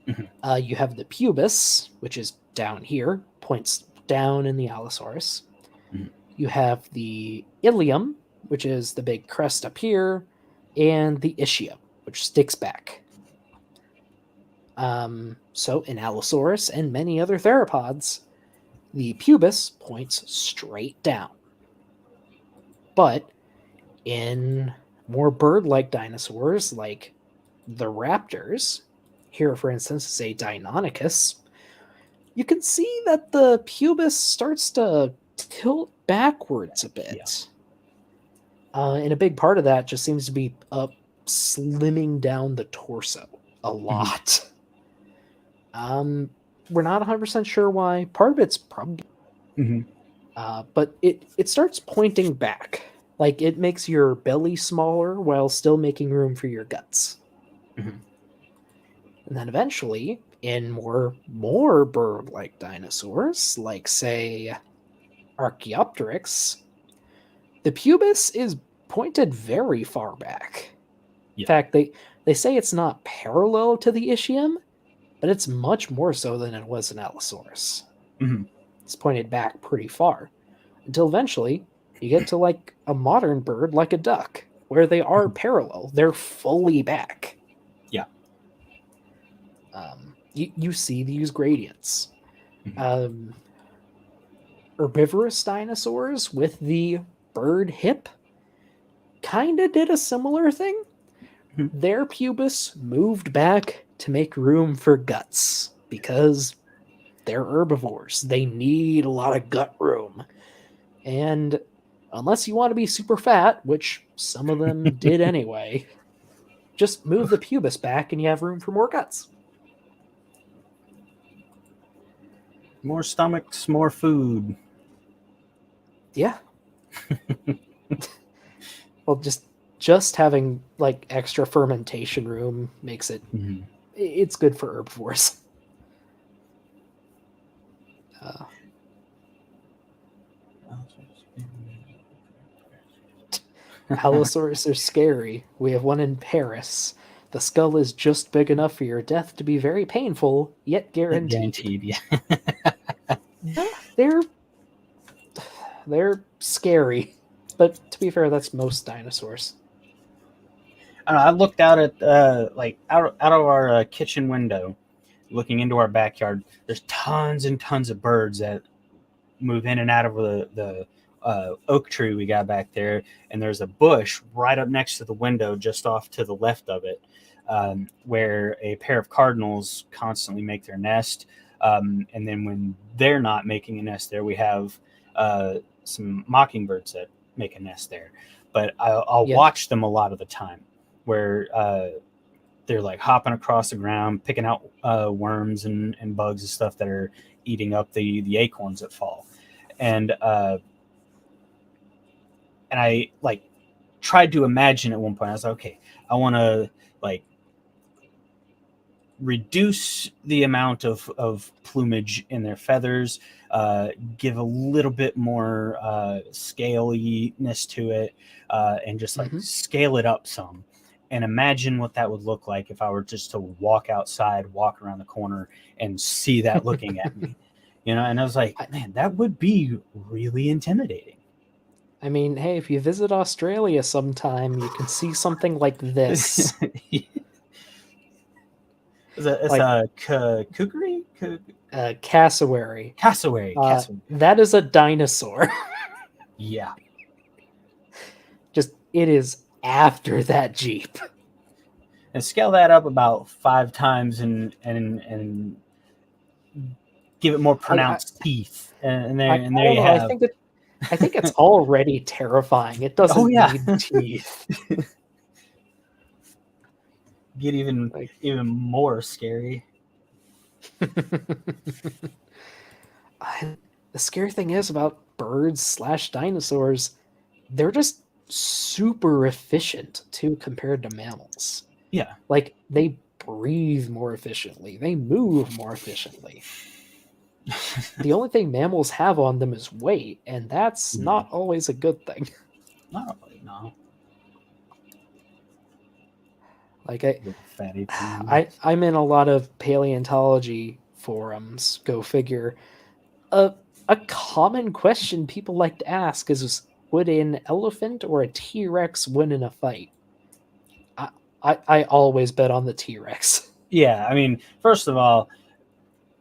Mhm. You have the pubis, which is down here, points down in the Allosaurus. Mhm. You have the ilium, which is the big crest up here, and the ischium, which sticks back. So in Allosaurus and many other theropods, the pubis points straight down. But in more bird-like dinosaurs, like the raptors, here for instance is a Deinonychus, you can see that the pubis starts to tilt backwards a Yeah. bit. And a big part of that just seems to be slimming down the torso a lot. We're not 100% sure why. Part of it's probably, Mhm. but it starts pointing back. Like it makes your belly smaller while still making room for your guts. Mhm. And then eventually, in more bird-like dinosaurs, like say Archaeopteryx, the pubis is pointed very far back. In Yeah. fact, they say it's not parallel to the ischium, but it's much more so than it was in Allosaurus. Mhm. It's pointed back pretty far until eventually you get to like a modern bird like a duck, where they are Mhm. parallel. They're fully back. You see these gradients. Mhm. Herbivorous dinosaurs with the bird hip kind of did a similar thing. Mhm. Their pubis moved back to make room for guts because they're herbivores. They need a lot of gut room. And unless you want to be super fat, which some of them did anyway, just move the pubis back and you have room for more guts. More stomachs, more food. Yeah. Well, just having like extra fermentation room makes Mhm. it's good for herbivores. Uh, Allosaurus are scary. We have one in Paris. The skull is just big enough for your death to be very painful, yet guaranteed. Guaranteed, yeah. Yeah, they're scary. But to be fair, that's most dinosaurs. I don't know, I looked out at like out of our kitchen window, looking into our backyard. There's tons and tons of birds that move in and out of the oak tree we got back there, and there's a bush right up next to the window, just off to the left of it, where a pair of cardinals constantly make their nest. And then when they're not making a nest there, we have some mockingbirds that make a nest there. But I'll Yeah. watch them a lot of the time, where they're like hopping across the ground, picking out worms and bugs and stuff that are eating up the acorns that fall. And I like tried to imagine at one point. I was like, okay, I want to like reduce the amount of plumage in their feathers, give a little bit more scaliness to it, and just like Mm-hmm. scale it up some. And imagine what that would look like if I were just to walk outside, walk around the corner, and see that looking at me. And I was like, man, that would be really intimidating. I mean, hey, if you visit Australia sometime, you can see something like this. It's Like a kukri? cassowary. Cassowary. Cassowary. That is a dinosaur. Yeah. Just, it is after that Jeep. And scale that up about 5 times and give it more pronounced teeth. And there I and there don't you know. have. I think it's already terrifying. It Oh doesn't yeah. need teeth. Get Like, even more scary. the scary thing is about birds/dinosaurs, they're just super efficient too compared to mammals. Yeah. Like, they breathe more efficiently, they move more efficiently. The only thing mammals have on them is weight, and that's not always a good thing. Not really, no. Like Little fatty I'm in a lot of paleontology forums. Go figure. A common question people like to ask is, would an elephant or a T-Rex win in a fight? I always bet on the T-Rex. Yeah, I mean, first of all,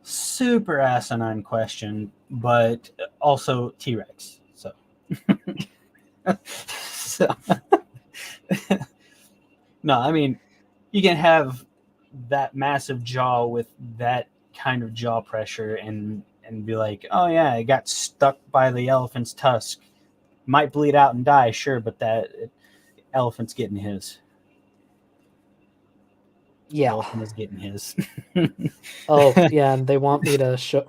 super asinine question, but also T-Rex. So, so no, I mean, you can have that massive jaw with that kind of jaw pressure and be like, oh yeah, it got stuck by the elephant's tusk. Might bleed out and die, sure, but elephant's getting his. Yeah. Elephant is getting his. Oh, yeah, and they want me to show.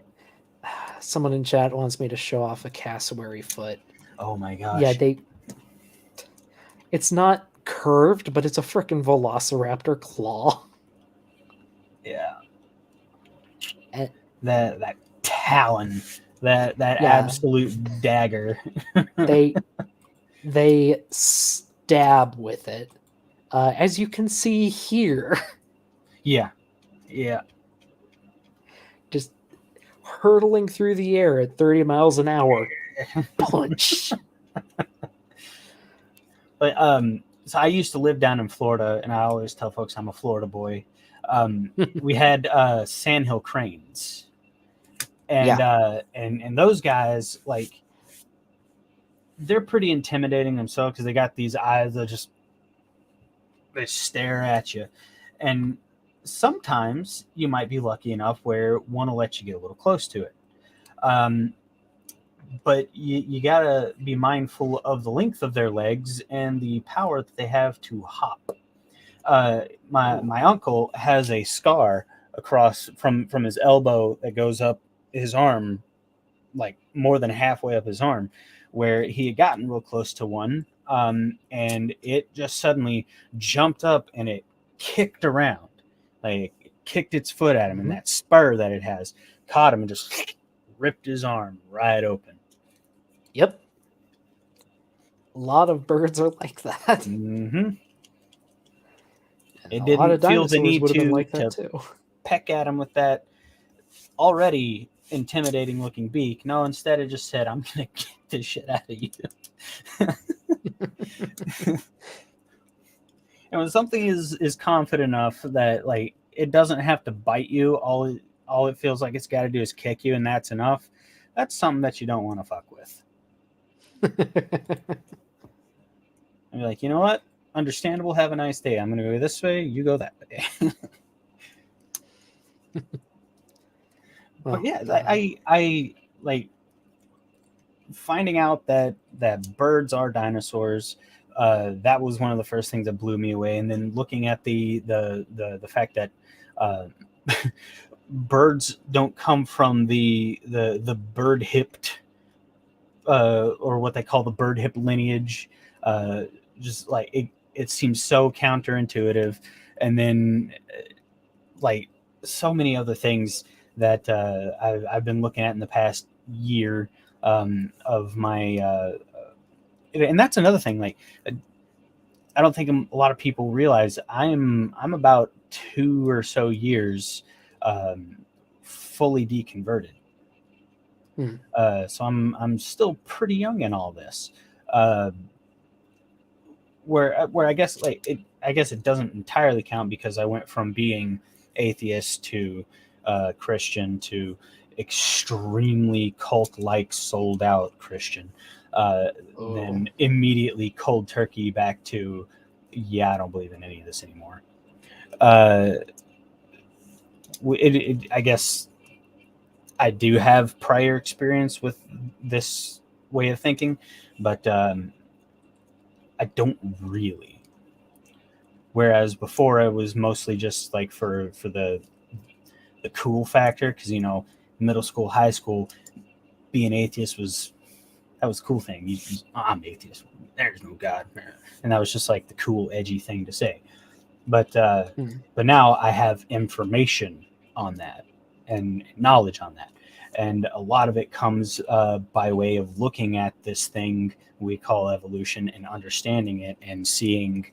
Someone in chat wants me to show off a cassowary foot. Oh my Yeah, gosh. it's not curved, but it's a freaking velociraptor claw. Yeah. And, That talon, that yeah, absolute dagger. they stab with it, as you can see here. Yeah. Yeah. Just hurtling through the air at 30 miles an hour. Punch. But so I used to live down in Florida, and I always tell folks I'm a Florida boy. We had sandhill cranes, and Yeah. and those guys, like, they're pretty intimidating themselves because they got these eyes that just they stare at you, and sometimes you might be lucky enough where one will let you get a little close to it. Um, but you gotta be mindful of the length of their legs and the power that they have to hop. My uncle has a scar across from his elbow that goes up his arm, like more than halfway up his arm, where he had gotten real close to one, and it just suddenly jumped up and it kicked around, like it kicked its foot at him, and Hmm. that spur that it has caught him and just ripped his arm right open. Yep. A lot of birds are like that. Hmm. And It a lot of didn't feel the dinosaurs need would have been like that to too. peck at him with that already intimidating looking beak. No, instead it just said, "I'm gonna kick the shit out of you." And when something is confident enough that, like, it doesn't have to bite you, all it feels like it's got to do is kick you, and that's enough. That's something that you don't want to fuck with. And be like, you know what? Understandable. Have a nice day. I'm gonna go this way. You go that way. But Well, yeah, I like finding out that birds are dinosaurs. That was one of the first things that blew me away. And then looking at the fact that uh, birds don't come from the bird hipped, or what they call the bird hip lineage. Uh, just like it seems so counterintuitive. And then like so many other things that I've been looking at in the past year, of my and that's another thing. Like, I don't think a lot of people realize I'm about 2 or so years fully deconverted. hmm. So I'm still pretty young in all this. Uh, where I guess I guess it doesn't entirely count because I went from being atheist to Christian to extremely cult like sold out Christian. Oh. Then immediately cold turkey back to, yeah, I don't believe in any of this anymore. Uh, I guess I do have prior experience with this way of thinking, but I don't really. Whereas before, it was mostly just like for the cool factor, because middle school, high school, being atheist was that was a cool thing. I'm atheist. There's no God, and that was just like the cool, edgy thing to say. But Hmm. but now I have information on that and knowledge on that, and a lot of it comes by way of looking at this thing we call evolution and understanding it and seeing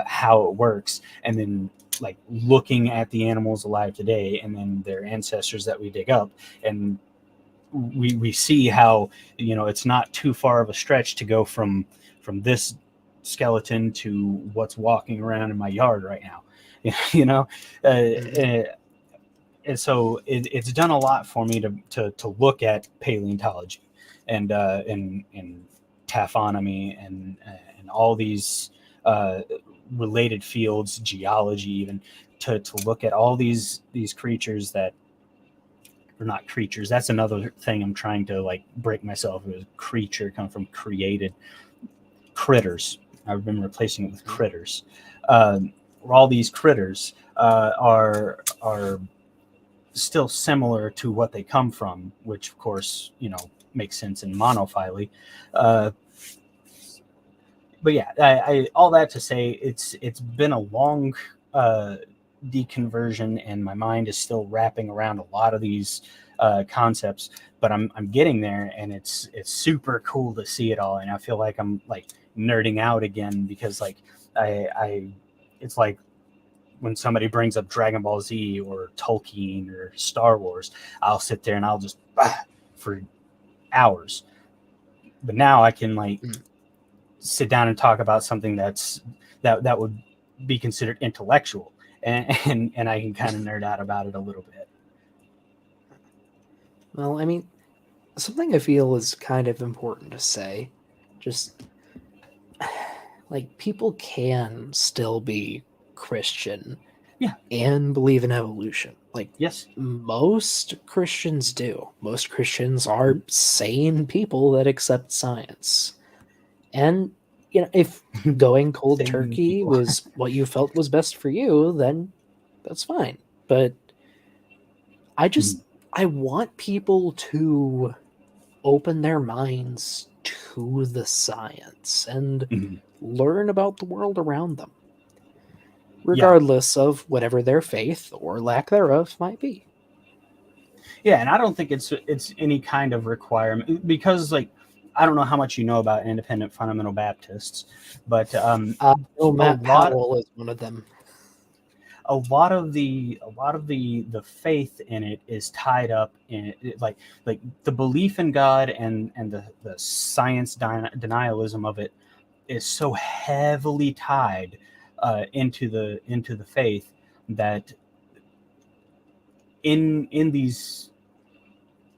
how it works, and then like looking at the animals alive today and then their ancestors that we dig up, and we see how it's not too far of a stretch to go from this skeleton to what's walking around in my yard right now. you know uh, Hmm. and so it's done a lot for me to look at paleontology and taphonomy and all these uh, related fields, geology even, to look at all these creatures that are not creatures. That's another thing I'm trying to like break myself. It was creature come from created critters. I've been replacing it with critters. All these critters are still similar to what they come from, which of course makes sense in monophyly. Uh, but yeah, all that to say, it's been a long deconversion, and my mind is still wrapping around a lot of these concepts. But I'm getting there, and it's super cool to see it all, and I feel like I'm like nerding out again because like I it's like when somebody brings up Dragon Ball Z or Tolkien or Star Wars, I'll sit there and I'll just for hours. But now I can like Hmm. sit down and talk about something that would be considered intellectual, and I can kind of nerd out about it a little bit. Well, I mean, something I feel is kind of important to say, just like people can still be Christian Yeah. and believe in evolution. Like Yes. most Christians do. Most Christians are sane people that accept science. And if going cold Same turkey people. was what you felt was best for you, then that's fine. But I want people to open their minds to the science and Mhm. learn about the world around them, Yeah. regardless of whatever their faith or lack thereof might be. Yeah, and I don't think it's any kind of requirement because like I don't know how much you know about independent fundamental Baptists, but No, a Matt lot Powell is one of them. a lot of the faith in it is tied up in it, like the belief in God and the science denialism of it is so heavily tied into the faith that in these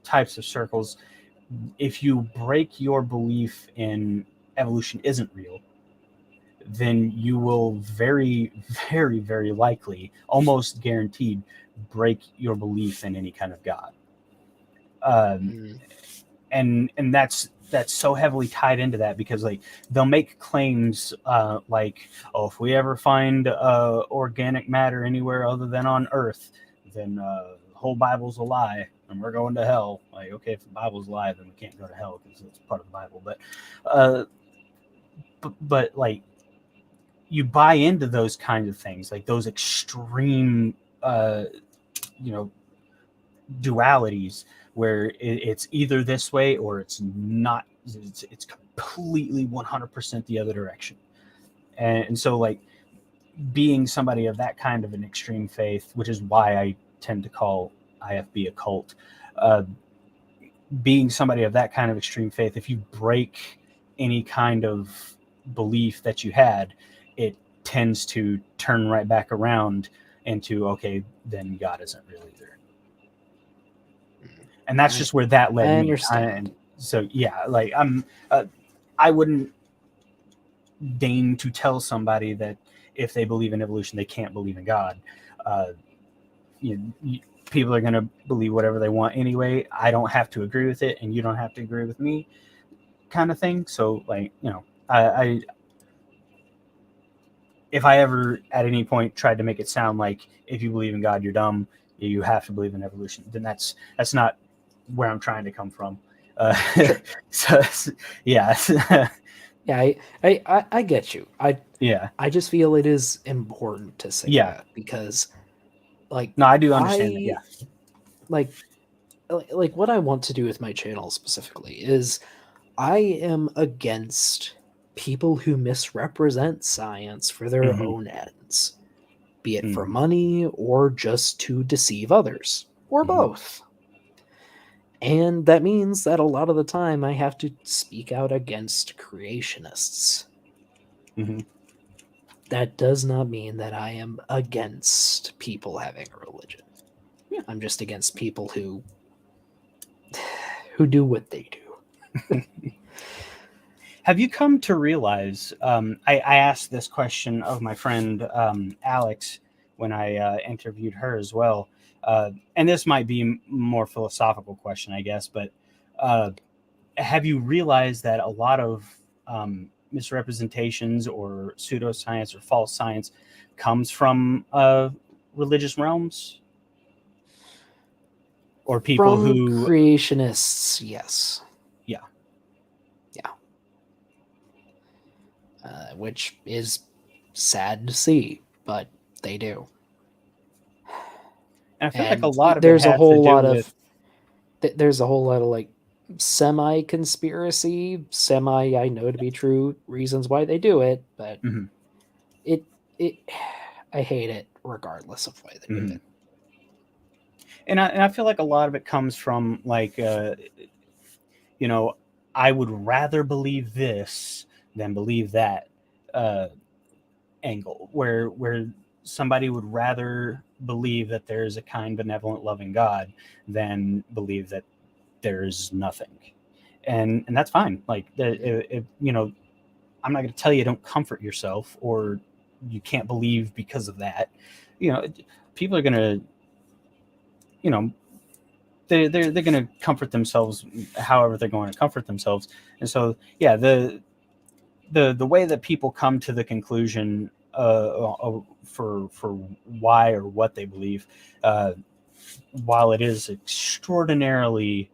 types of circles, if you break your belief in evolution isn't real, then you will very, very, very likely, almost guaranteed, break your belief in any kind of God. Um, Mm. and that's so heavily tied into that because like they'll make claims like, oh, if we ever find organic matter anywhere other than on Earth, then the whole Bible's a lie and we're going to hell. Like, okay, if the Bible's a lie, then we can't go to hell because it's part of the Bible. Uh, but like you buy into those kinds of things, like those extreme, uh, you know, dualities where it's either this way or it's not. It's completely 100% the other direction. And so, like, being somebody of that kind of an extreme faith, which is why I tend to call IFB a cult, uh, being somebody of that kind of extreme faith, if you break any kind of belief that you had, it tends to turn right back around into, okay, then God isn't real either. And that's I just where that I led me. understand. So yeah, like I wouldn't deign to tell somebody that if they believe in evolution, they can't believe in God. Uh, People are going to believe whatever they want anyway. I don't have to agree with it, and you don't have to agree with me, kind of thing. So, like, I if I ever at any point tried to make it sound like if you believe in God, you're dumb, you have to believe in evolution, then that's not where I'm trying to come from. Uh, Sure. so, yeah, Yeah, I get you. yeah, I just feel it is important to say yeah. that because like No, I do understand that. I Yeah. like like what I want to do with my channel specifically is I am against people who misrepresent science for their Hmm. own ends, be it for Hmm. money or just to deceive others, or Hmm. both. And that means that a lot of the time I have to speak out against creationists. Hmm. That does not mean that I am against people having a religion. Yeah. I'm just against people who do what they do. Have you come to realize? I asked this question of my friend Alex when I interviewed her as well, and this might be more philosophical question, I guess. But uh, have you realized that a lot of misrepresentations or pseudoscience or false science comes from religious realms or people From who, creationists, yes. yeah, Yeah. Which is sad to see, but they do. and I feel like a And lot of it there's a has to whole do lot with. of like semi conspiracy, semi I know to be true reasons why they do it, but Mhm, it it I hate it regardless of why they do mhm. it. And I feel like a lot of it comes from like you know I would rather believe this than believe that uh, angle where somebody would rather believe that there's a kind, benevolent, loving God than believe that there's nothing, and that's fine. Like, I'm not going to tell you don't comfort yourself or you can't believe because of that. You know, people are going to, you know, they're going to comfort themselves however they're going to comfort themselves. And so, yeah, the way that people come to the conclusion for why or what they believe, while it is extraordinarily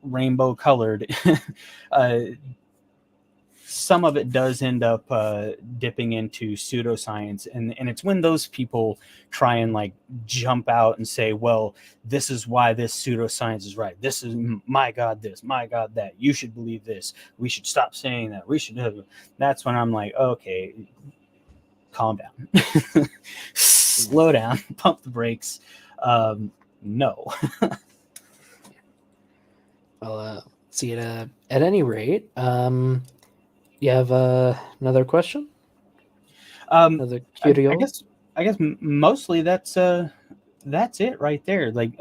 rainbow colored, uh, some of it does end up dipping into pseudoscience, and it's when those people try and like jump out and say, well, this is why this pseudoscience is right, this is my God, this, my God, that, you should believe this, we should stop saying that, we should. That's when I'm like, okay, calm down. Slow down, pump the brakes. No. Well, see, at any rate, you have another question? Another I curio? guess mostly that's it right there. Like,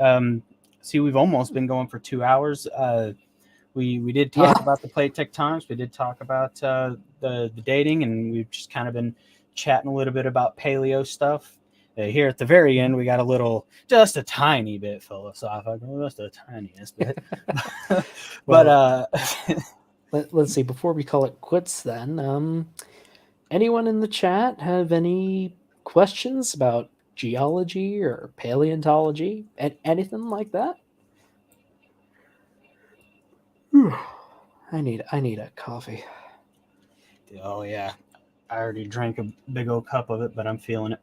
see, we've almost been going for 2 hours. We did talk Yeah. about the plate tectonics. We did talk about the dating, and we've just kind of been chatting a little bit about paleo stuff. Here at the very end, we got just a tiny bit philosophical, just the tiniest bit. Well, let's see. Before we call it quits, then, anyone in the chat have any questions about geology or paleontology and anything like that? I need a coffee. Oh yeah, I already drank a big old cup of it, but I'm feeling it.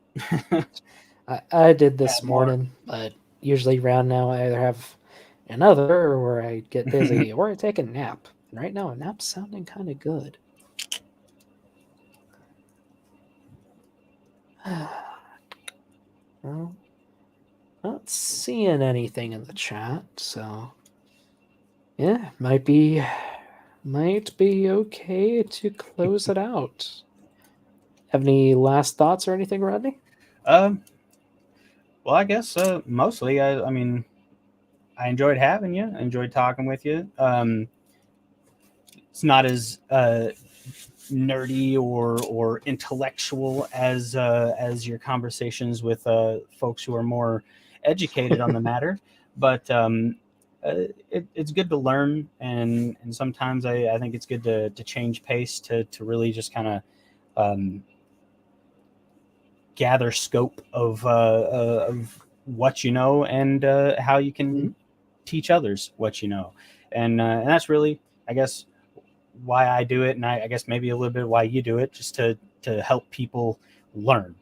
I did this Add more. morning, but usually around now I either have another or I get busy or I take a nap. And right now a nap's sounding kind of good. Well, not seeing anything in the chat, so yeah, might be okay to close it out. Have any last thoughts or anything, Rodney? Um, well, I guess mostly. I mean, I enjoyed having you. I enjoyed talking with you. It's not as nerdy or intellectual as your conversations with folks who are more educated on the matter, but it's good to learn, and sometimes I think it's good to change pace to really just kind of gather scope of what you know, and how you can teach others what you know, and that's really, I guess, why I do it, and I guess maybe a little bit why you do it, just to help people learn,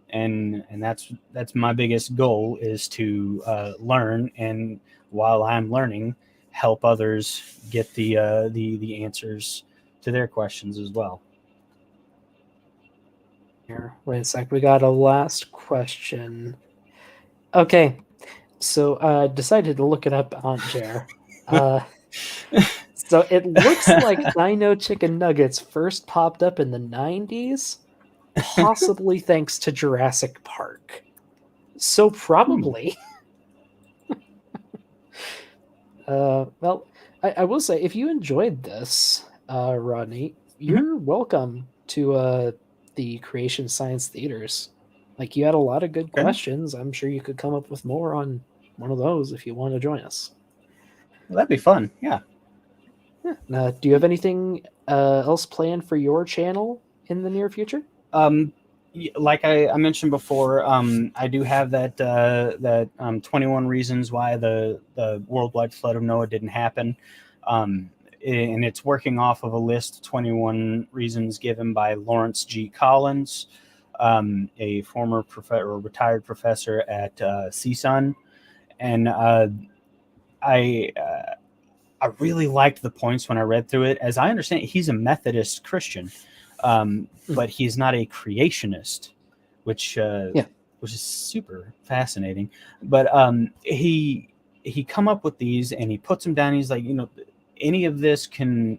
and that's my biggest goal, is to learn, and while I'm learning, help others get the answers to their questions as well. Here, wait a sec. We got a last question. Okay, so I decided to look it up on Jer. So it looks like Dino Chicken Nuggets first popped up in the 90s, possibly thanks to Jurassic Park. So probably. Well, I will say, if you enjoyed this, Rodney, you're welcome to the Creation Science Theaters. Like, you had a lot of good Okay. questions. I'm sure you could come up with more on one of those if you want to join us. Well, that'd be fun. Yeah. Do you have anything else planned for your channel in the near future? Like I mentioned before, I do have that 21 reasons why the worldwide flood of Noah didn't happen, and it's working off of a list of 21 reasons given by Lawrence G. Collins, a former professor or retired professor at CSUN, and I really liked the points when I read through it. As I understand it, he's a Methodist Christian, but he's not a creationist, which is super fascinating. But he come up with these and he puts them down. He's like, any of this can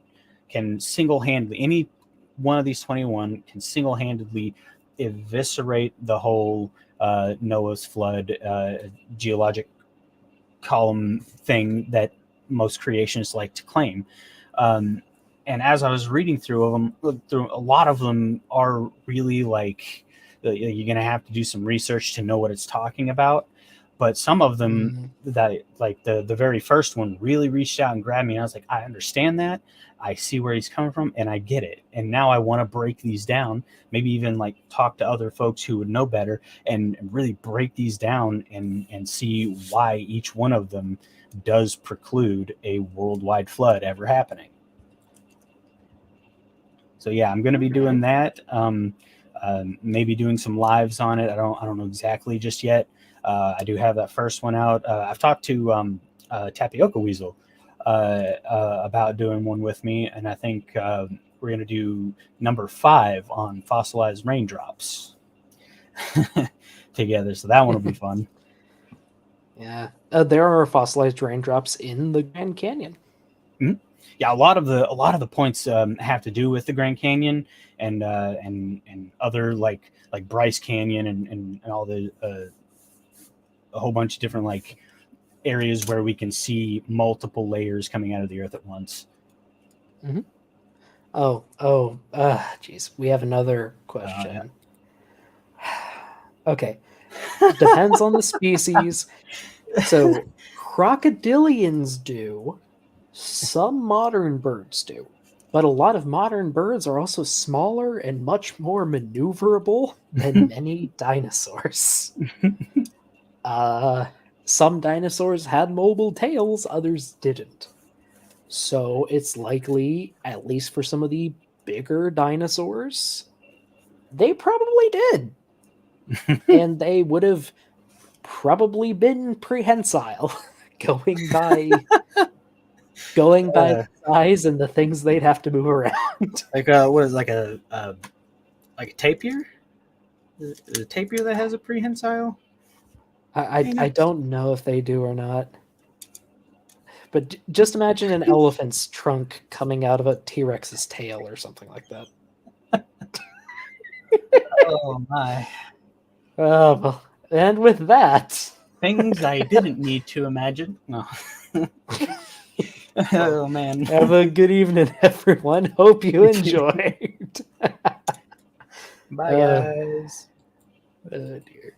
single handedly, any one of these 21 can single handedly eviscerate the whole Noah's flood geologic column thing that most creationists like to claim. Um, and as I was reading through them, through a lot of them are really like you're going to have to do some research to know what it's talking about. But some of them that like the very first one really reached out and grabbed me. And I was like, I understand that. I see where he's coming from and I get it. And now I want to break these down, maybe even like talk to other folks who would know better and really break these down and see why each one of them does preclude a worldwide flood ever happening. So yeah, I'm going to be doing that. Maybe doing some lives on it. I don't know exactly just yet. I do have that first one out. I've talked to Tapioca Weasel about doing one with me, and I think we're going to do number 5 on fossilized raindrops together. So that one will be fun. Yeah, there are fossilized raindrops in the Grand Canyon. Mm-hmm. Yeah, a lot of the points have to do with the Grand Canyon and other like Bryce Canyon and all the a whole bunch of different like areas where we can see multiple layers coming out of the earth at once. Mm-hmm. Geez, we have another question. Okay, depends on the species. So crocodilians do. Some modern birds do. But a lot of modern birds are also smaller and much more maneuverable than many dinosaurs. Some dinosaurs had mobile tails, others didn't. So it's likely, at least for some of the bigger dinosaurs, they probably did. And they would have probably been prehensile, going by the size and the things they'd have to move around. Like what is like a tapir? Is it a tapir that has a prehensile? I don't know if they do or not. But just imagine an elephant's trunk coming out of a T-Rex's tail or something like that. Oh my. Well, and with that, things I didn't need to imagine. No. Oh man. Have a good evening, everyone. Hope you enjoyed. Bye guys. Oh dear.